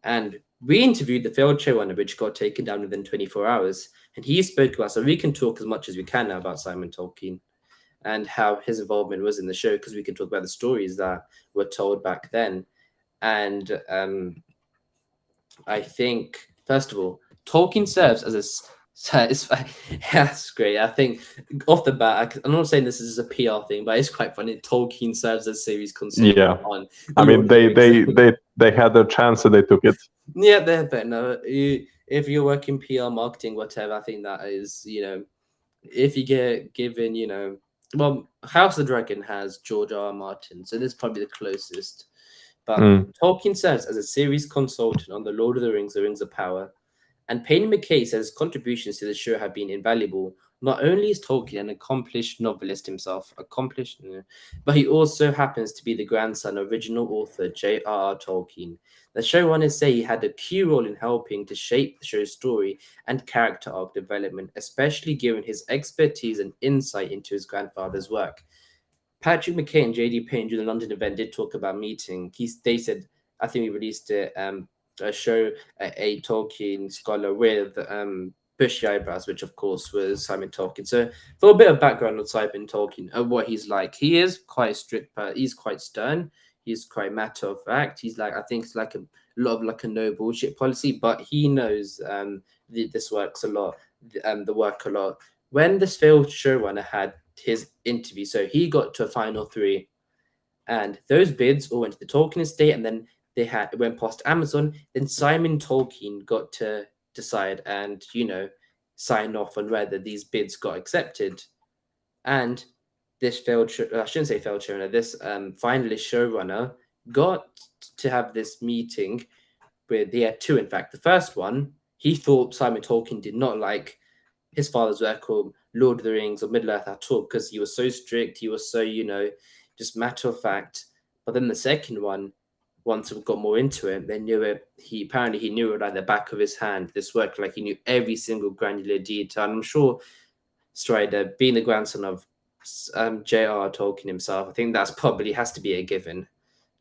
and we interviewed the failed showrunner, which got taken down within 24 hours, and he spoke about, so we can talk as much as we can now about Simon Tolkien and how his involvement was in the show, because we can talk about the stories that were told back then. And I think, first of all, Tolkien serves as a that's great. I think off the bat, I'm not saying this is a PR thing, but it's quite funny. Tolkien serves as series consultant. Yeah, I mean, they had their chance and they took it. Yeah, but no, if you're working PR, marketing, whatever, I think that is, you know, if you get given, you know, well, House of the Dragon has George R. R. Martin, so this is probably the closest. But Tolkien serves as a series consultant on The Lord of the Rings of Power. And Payne McKay says contributions to the show have been invaluable, Not only is Tolkien an accomplished novelist himself, but he also happens to be the grandson of original author J.R.R. Tolkien. The showrunners say he had a key role in helping to shape the show's story and character arc development, especially given his expertise and insight into his grandfather's work. Patrick McKay and JD Payne during the London event did talk about meeting. They said, I think we released it, a show, a Tolkien scholar with bushy eyebrows, which of course was Simon Tolkien. So for a bit of background on Simon Tolkien and what he's like, he is quite strict, but he's quite stern. He's quite matter of fact. He's like, I think it's like a lot of like a no bullshit policy, but he knows this works a lot, the work a lot. When this failed showrunner had his interview, so he got to a final three, and those bids all went to the Tolkien estate, and then it went past Amazon. Then Simon Tolkien got to decide and sign off on whether these bids got accepted. And this I shouldn't say failed showrunner, this finalist showrunner got to have this meeting with, he had two in fact. The first one, he thought Simon Tolkien did not like his father's work or Lord of the Rings or Middle Earth at all, because he was so strict, he was so, just matter of fact. But then the second one, once we got more into it, they knew it. He knew it like the back of his hand. This work, like he knew every single granular detail. And I'm sure Strider, being the grandson of J.R.R. Tolkien himself, I think that's probably has to be a given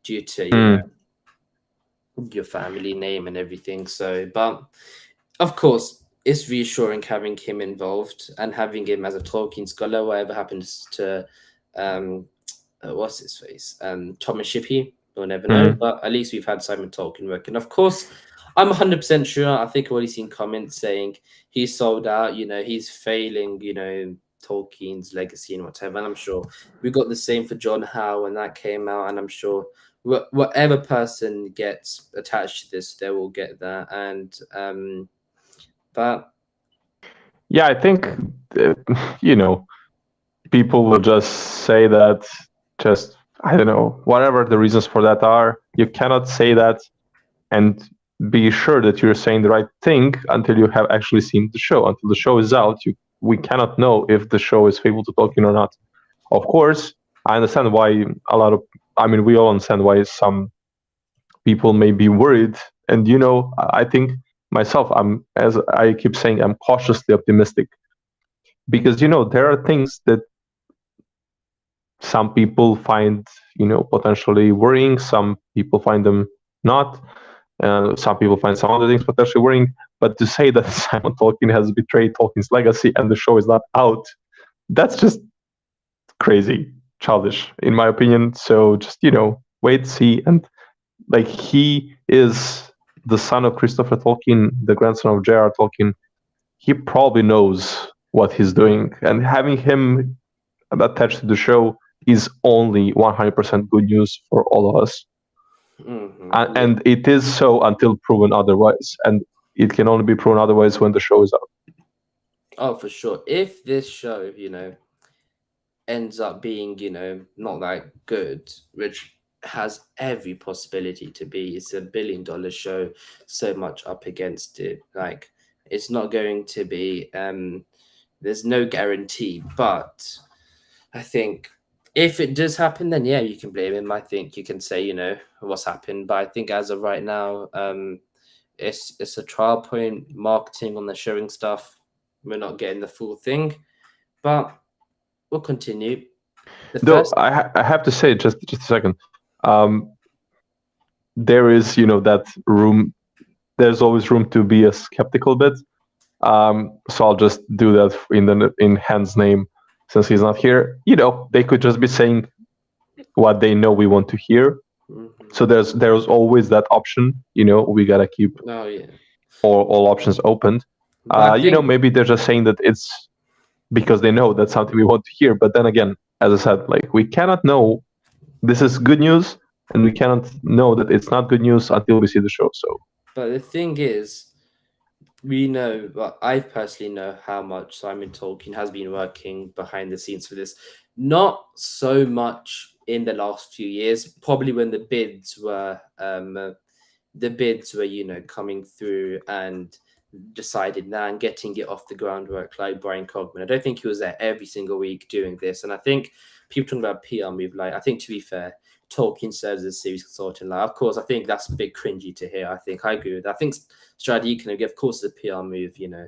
due to your family name and everything. So, but of course, it's reassuring having him involved and having him as a Tolkien scholar. Whatever happens to what's his face, Thomas Shippey, we'll never know. But at least we've had Simon Tolkien work, and of course, I'm 100% sure. I think I've already seen comments saying he's sold out. He's failing. Tolkien's legacy and whatever. And I'm sure we got the same for John Howe when that came out, and I'm sure whatever person gets attached to this, they will get that. And but yeah, I think people will just say that, just I don't know, whatever the reasons for that are. You cannot say that and be sure that you're saying the right thing until you have actually seen the show. Until the show is out, we cannot know if the show is faithful to Tolkien or not. Of course, I understand why we all understand why some people may be worried. And I think myself, as I keep saying, I'm cautiously optimistic, because there are things that some people find potentially worrying, some people find them not, some people find some other things potentially worrying. But to say that Simon Tolkien has betrayed Tolkien's legacy and the show is not out, that's just crazy, childish, in my opinion. So just wait, see. And like, he is the son of Christopher Tolkien, the grandson of J.R.R. Tolkien. He probably knows what he's doing, and having him attached to the show is only 100% good news for all of us. And it is so until proven otherwise, and it can only be proven otherwise when the show is out. Oh, for sure. If this show, ends up being, not that good, which has every possibility to be, it's $1 billion show, so much up against it. Like, it's not going to be, there's no guarantee, but I think if it does happen, then yeah, you can blame him. I think you can say, what's happened. But I think as of right now, it's a trial point, marketing on the showing stuff. We're not getting the full thing, but we'll continue. I have to say, just a second. There is, that room. There's always room to be a skeptical bit. So I'll just do that in Hans' name, since he's not here. They could just be saying what they know we want to hear. So there's always that option. We gotta keep all options open. Maybe they're just saying that it's because they know that's something we want to hear. But then again, as I said, like, we cannot know this is good news, and we cannot know that it's not good news until we see the show. So, but the thing is, we know, but I personally know how much Simon Tolkien has been working behind the scenes for this. Not so much in the last few years, probably when the bids were coming through, and deciding that and getting it off the groundwork like Brian Cogman. I don't think he was there every single week doing this. And I think people talking about PR move, like, I think to be fair, Tolkien serves as a series consultant. Like, of course, I think that's a bit cringy to hear. I agree with that. I think strategy can give, of course, the PR move, you know,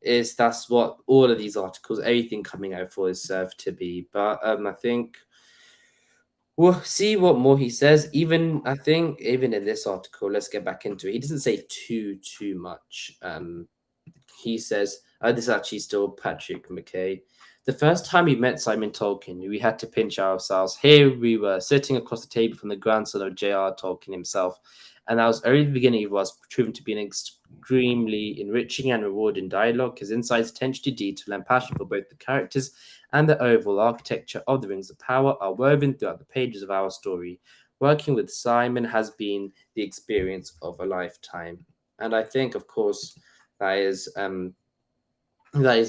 is that's what all of these articles, everything coming out for is served to be. But I think we'll see what more he says. I think even in this article, let's get back into it. He doesn't say too much. He says, this is actually still Patrick McKay. The first time we met Simon Tolkien, we had to pinch ourselves. Here we were, sitting across the table from the grandson of J.R. Tolkien himself. And that was only the beginning of what was proven to be an extremely enriching and rewarding dialogue. His insights, attention to detail, and passion for both the characters and the overall architecture of the Rings of Power are woven throughout the pages of our story. Working with Simon has been the experience of a lifetime. And I think, of course, that is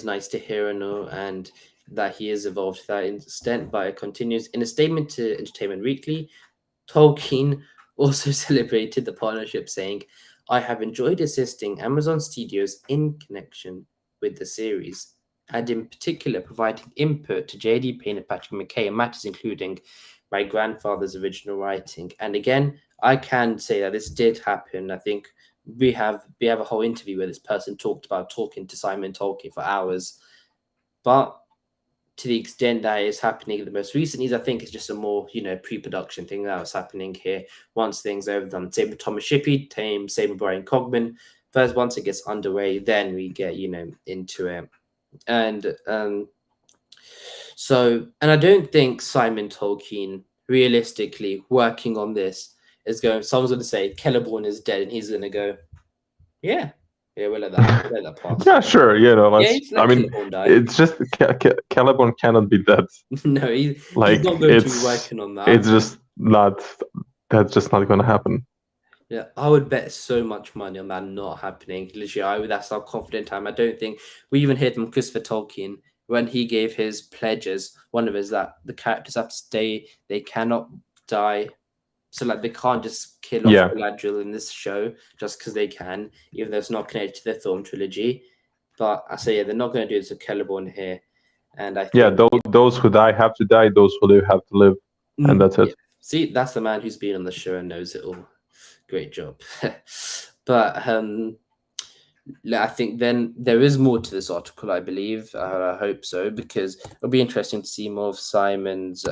nice to hear and know, and that he has evolved to that extent. But it continues in a statement to Entertainment Weekly. Tolkien also celebrated the partnership, saying, "I have enjoyed assisting Amazon Studios in connection with the series, and in particular providing input to J.D. Payne and Patrick McKay on matters including my grandfather's original writing." And again, I can say that this did happen. I think we have a whole interview where this person talked about talking to Simon Tolkien for hours. But to the extent that is happening in the most recent years, I think it's just a more, pre-production thing that was happening here. Once things are overdone, same with Thomas Shippey, same with Brian Cogman. First, once it gets underway, then we get, into it. And and I don't think Simon Tolkien, realistically, working on this, someone's going to say Celeborn is dead, and he's going to go, yeah, we'll let that pass. Yeah, sure. I mean, Celeborn die. it's just Celeborn cannot be dead. No, he's not going to be working on that. It's just not. That's just not going to happen. Yeah, I would bet so much money on that not happening. Literally, that's how confident I am. I don't think we even heard from Christopher Tolkien when he gave his pledges. One of his that the characters have to stay, they cannot die. So like they can't just kill off Galadriel in this show just because they can, even though it's not connected to the Thorn trilogy. But I say they're not going to do this with Celeborn here. And I think those who die have to die. Those who live have to live, and that's it. See, that's the man who's been on the show and knows it all. Great job. But I think then there is more to this article, I believe. I hope so, because it'll be interesting to see more of Simon's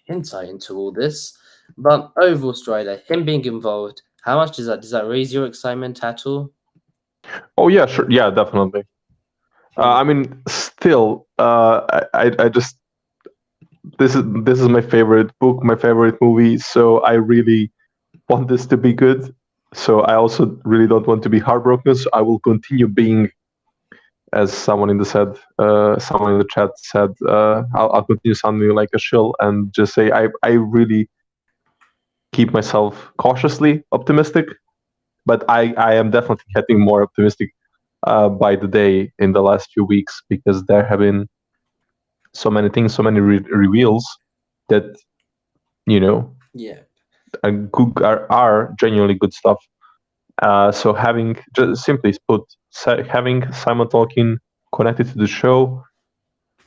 insight into all this. But overall, Strider, him being involved, how much does that raise your excitement at all? Oh yeah, sure, yeah, definitely. I mean, still, I just this is my favorite book, my favorite movie, so I really want this to be good. So I also really don't want to be heartbroken. So I will continue being, as someone in the chat said, I'll continue sounding like a shill and just say I really keep myself cautiously optimistic, but I am definitely getting more optimistic by the day in the last few weeks, because there have been so many things, so many reveals that are genuinely good stuff. So having simply put, having Simon Tolkien connected to the show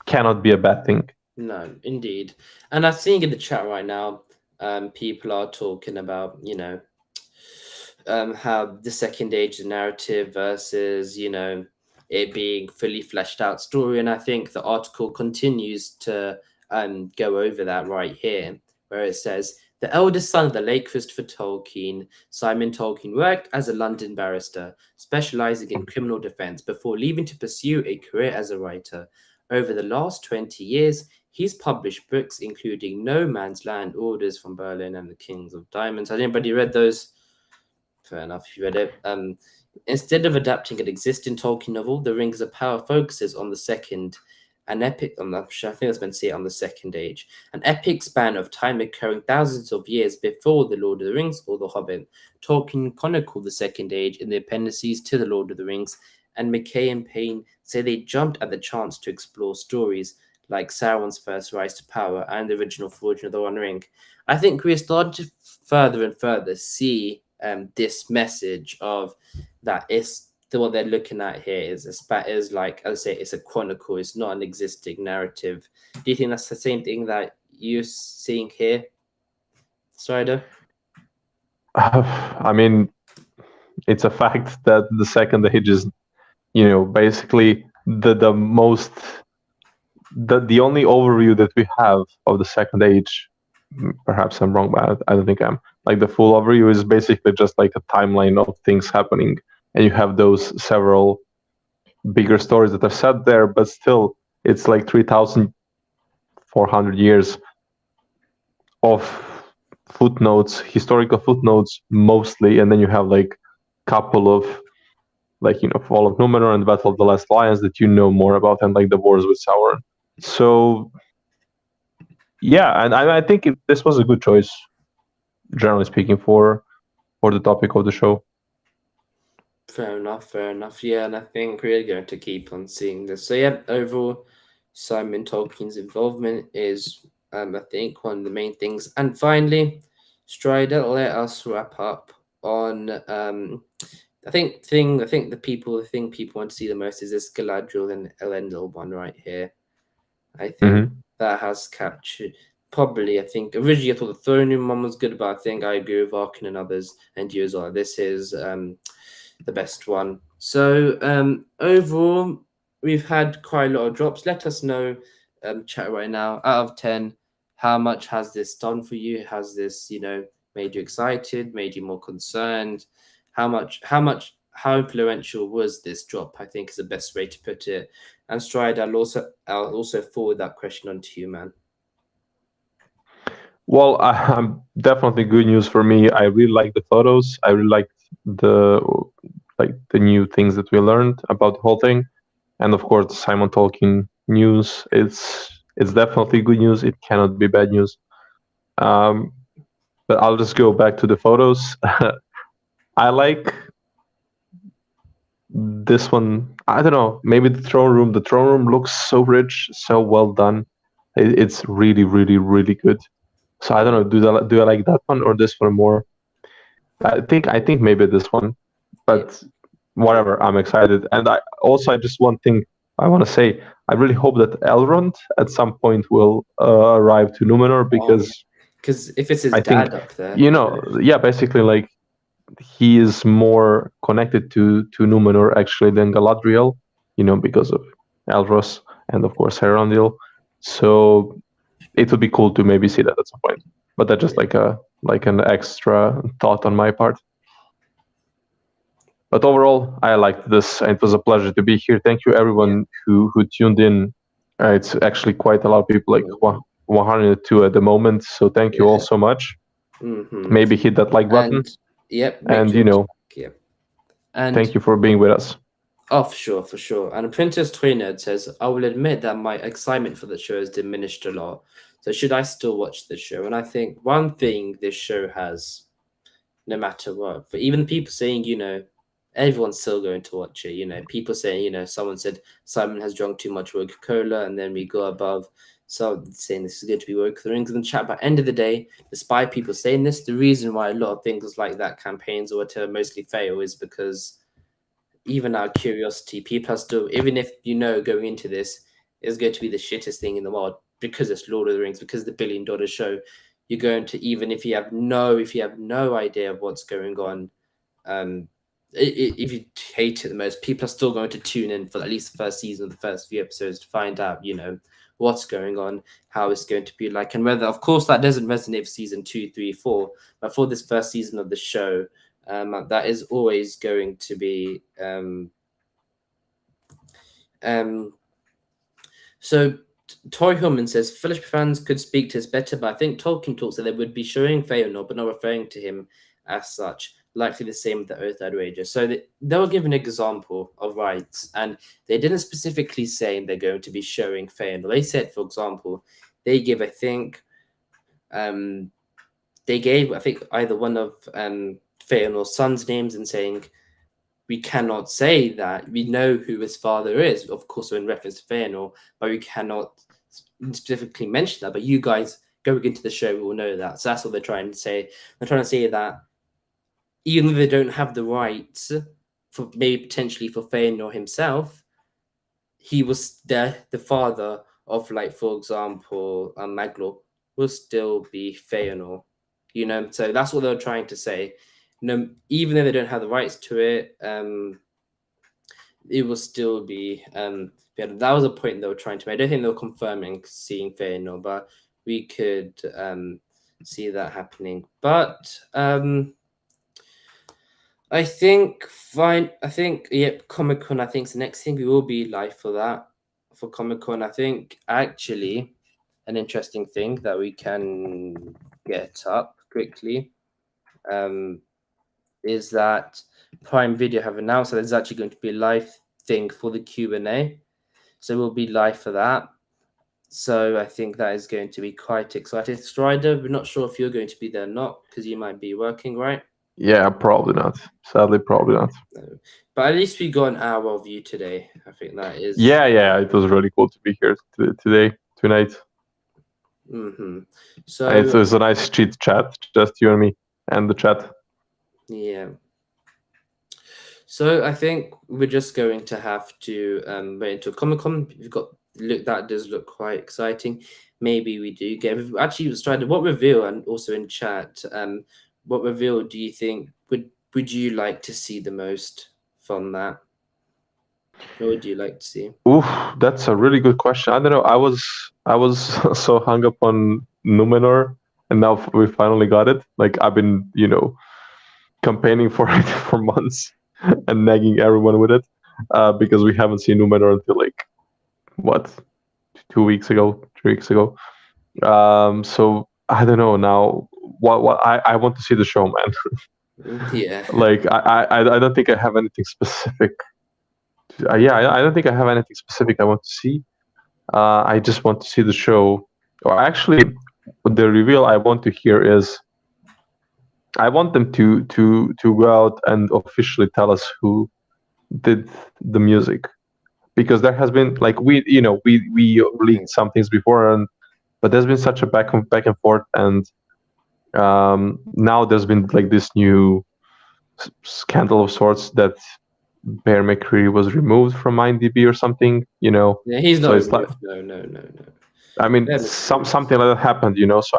cannot be a bad thing. No, indeed. And I'm seeing in the chat right now, people are talking about, how the second age narrative versus, it being fully fleshed out story. And I think the article continues to go over that right here, where it says, the eldest son of the late Christopher Tolkien, Simon Tolkien worked as a London barrister, specializing in criminal defense before leaving to pursue a career as a writer. Over the last 20 years, he's published books including No Man's Land, Orders from Berlin, and The Kings of Diamonds. Has anybody read those? Fair enough, if you read it. Instead of adapting an existing Tolkien novel, The Rings of Power focuses on the second, an epic, I'm not sure, I think that's meant to say on the second age, an epic span of time occurring thousands of years before The Lord of the Rings or The Hobbit. Tolkien chronicled the second age in the appendices to The Lord of the Rings, and McKay and Payne say they jumped at the chance to explore stories like Sauron's first rise to power and the original Forging of the One Ring. I think we're starting to further and further see this message of that is what they're looking at here is like, as I say, it's a chronicle, it's not an existing narrative. Do you think that's the same thing that you're seeing here, Strider? I mean, it's a fact that the Second Age is, basically the most the only overview that we have of the Second Age. Perhaps I'm wrong, but I don't think I'm. Like, the full overview is basically just like a timeline of things happening, and you have those several bigger stories that are set there, but still, it's like 3,400 years of footnotes, historical footnotes mostly, and then you have like couple of, like, Fall of Numenor and Battle of the Last Alliance that you know more about, and like the wars with Sauron. So yeah, and I think this was a good choice, generally speaking, for the topic of the show. Fair enough. Yeah, and I think we're going to keep on seeing this. So yeah, overall, Simon Tolkien's involvement is, I think, one of the main things. And finally, Strider, let us wrap up on I think the thing people want to see the most is this Galadriel and Elendil one right here. I think that has captured. Probably, I think originally I thought the Throne Room one was good, but I think I agree with Arkin and others and you as well. This is the best one. So overall, we've had quite a lot of drops. Let us know, chat right now, out of 10, how much has this done for you? Has this, made you excited, made you more concerned? How influential was this drop? I think is the best way to put it. And Stride, I'll also forward that question on to you, man. Well, I'm definitely good news for me. I really like the photos. I really liked the new things that we learned about the whole thing, and of course, the Simon Tolkien news. It's definitely good news. It cannot be bad news. But I'll just go back to the photos. I like this one. I don't know. Maybe the throne room. The throne room looks so rich, so well done. It's really, really, really good. So I don't know. Do I like that one or this one more? I think maybe this one, but whatever. I'm excited, and I just one thing I want to say. I really hope that Elrond at some point will arrive to Numenor, because if it's his dad up there, yeah, basically, like, he is more connected to Numenor actually than Galadriel, because of Elros and of course Arendelle. So it would be cool to maybe see that at some point. But that's just like an extra thought on my part. But overall, I liked this, and it was a pleasure to be here. Thank you everyone who tuned in. It's actually quite a lot of people, like 102 at the moment. So thank you all so much. Maybe hit that like button. And and thank you for being with us. Oh, for sure. And Princess Twinerd says, I will admit that my excitement for the show has diminished a lot. So should I still watch the show? And I think one thing this show has, no matter what, for even people saying, everyone's still going to watch it. People saying, someone said Simon has drunk too much Coca-Cola, and then we go above. So saying this is going to be Woke the Rings in the chat. But end of the day, despite people saying this, the reason why a lot of things like that, campaigns or whatever, mostly fail is because even our curiosity, people are still, even if going into this is going to be the shittest thing in the world, because it's Lord of the Rings, because the $1 billion show, you're going to, even if you have no idea of what's going on, if you hate it the most, people are still going to tune in for at least the first season, the first few episodes, to find out, what's going on, how it's going to be like, and whether, of course, that doesn't resonate for season 2, 3, 4, but for this first season of the show, that is always going to be so Tori Hillman says Fellowship fans could speak to this better, but I think Tolkien talks that they would be showing Feanor but not referring to him as such, likely the same with the Oath Outrageous. So they were given an example of rights, and they didn't specifically say they're going to be showing Feanor. They said, for example, they give, I think either one of Feanor's sons' names, and saying, we cannot say that we know who his father is, of course, in reference to Feanor, but we cannot specifically mention that. But you guys going into the show will know that. So that's what they're trying to say. They're trying to say that even though they don't have the rights for maybe potentially for Fëanor himself, he was the father of, like, for example, MacLeod will still be Fëanor, you know. So that's what they're trying to say. No, even though they don't have the rights to it, it will still be Fëanor. That was a point they were trying to make. I don't think they were confirming seeing Fëanor, but we could see that happening. But I think fine. I think Comic-Con. I think is the next thing. We will be live for that, for Comic-Con. I think actually an interesting thing that we can get up quickly is that Prime Video have announced that there's actually going to be a live thing for the Q&A. So we'll be live for that. So I think that is going to be quite exciting. Strider, we're not sure if you're going to be there or not, because you might be working, right? Yeah, probably not. Sadly, probably not. No. But at least we got an hour of you today. I think that is. Yeah. It was really cool to be here tonight. So It was a nice chit chat, just you and me and the chat. Yeah. So I think we're just going to have to wait until Comic-Con. We've got that does look quite exciting. Maybe we do get actually started. What reveal, and also in chat, what reveal do you think would you like to see the most from that? What would you like to see? Oof, that's a really good question. I don't know. I was so hung up on Numenor, and now we finally got it. Like, I've been, campaigning for it for months and nagging everyone with it, because we haven't seen Numenor until, like, what, 2 weeks ago, 3 weeks ago. So I don't know now. What I want to see the show, man. Yeah. Like, I don't think I have anything specific. I don't think I have anything specific I want to see. I just want to see the show. Or actually, the reveal I want to hear is, I want them to go out and officially tell us who did the music, because there has been, like, we leaked some things before, but there's been such a back and forth, and now there's been, like, this new scandal of sorts that Bear McCreary was removed from IMDb or something, Yeah, he's not. So it's like, no. I mean, something like that happened, So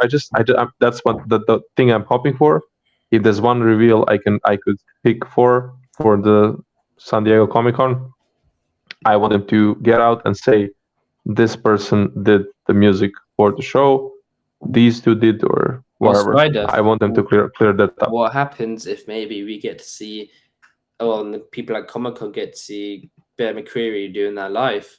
that's what the thing I'm hoping for. If there's one reveal I could pick for the San Diego Comic-Con, I want them to get out and say, this person did the music for the show, these two did, or whatever. Spider, I want them to clear that up. What happens if maybe we get to see, and the people at Comic-Con get to see Bear McCreary doing that live?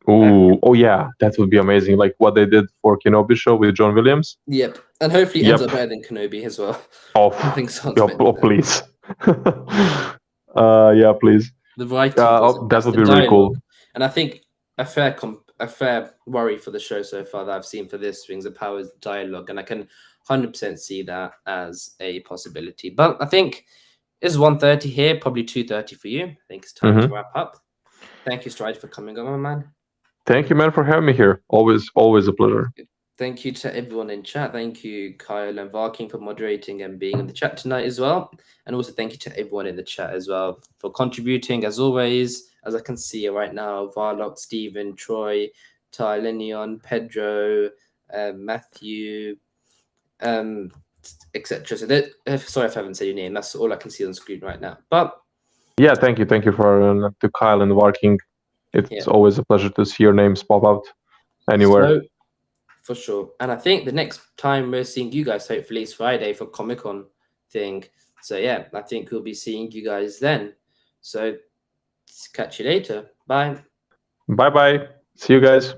Oh yeah, that would be amazing. Like what they did for Kenobi show with John Williams. Yep, and hopefully ends up better than Kenobi as well. Please. Yeah, please. The writing, that would be really cool. And I think a fair worry for the show so far that I've seen for this Rings of Power is dialogue, and I can 100% see that as a possibility. But I think it's 1:30 here, probably 2:30 for you. I think it's time to wrap up. Thank you, Stride, for coming on, my man. Thank you, man, for having me here. Always a pleasure. Thank you to everyone in chat. Thank you, Kyle and Varking, for moderating and being in the chat tonight as well. And also thank you to everyone in the chat as well for contributing, as always. As I can see right now, Varlock, Stephen, Troy, Ty, Leon, Pedro, Matthew, etc. So sorry if I haven't said your name. That's all I can see on the screen right now. But yeah, thank you for to Kyle and Varking. It's always a pleasure to see your names pop out anywhere. So, for sure. And I think the next time we're seeing you guys, hopefully, is Friday for Comic-Con thing. So yeah, I think we'll be seeing you guys then. So catch you later. Bye. Bye. See you guys.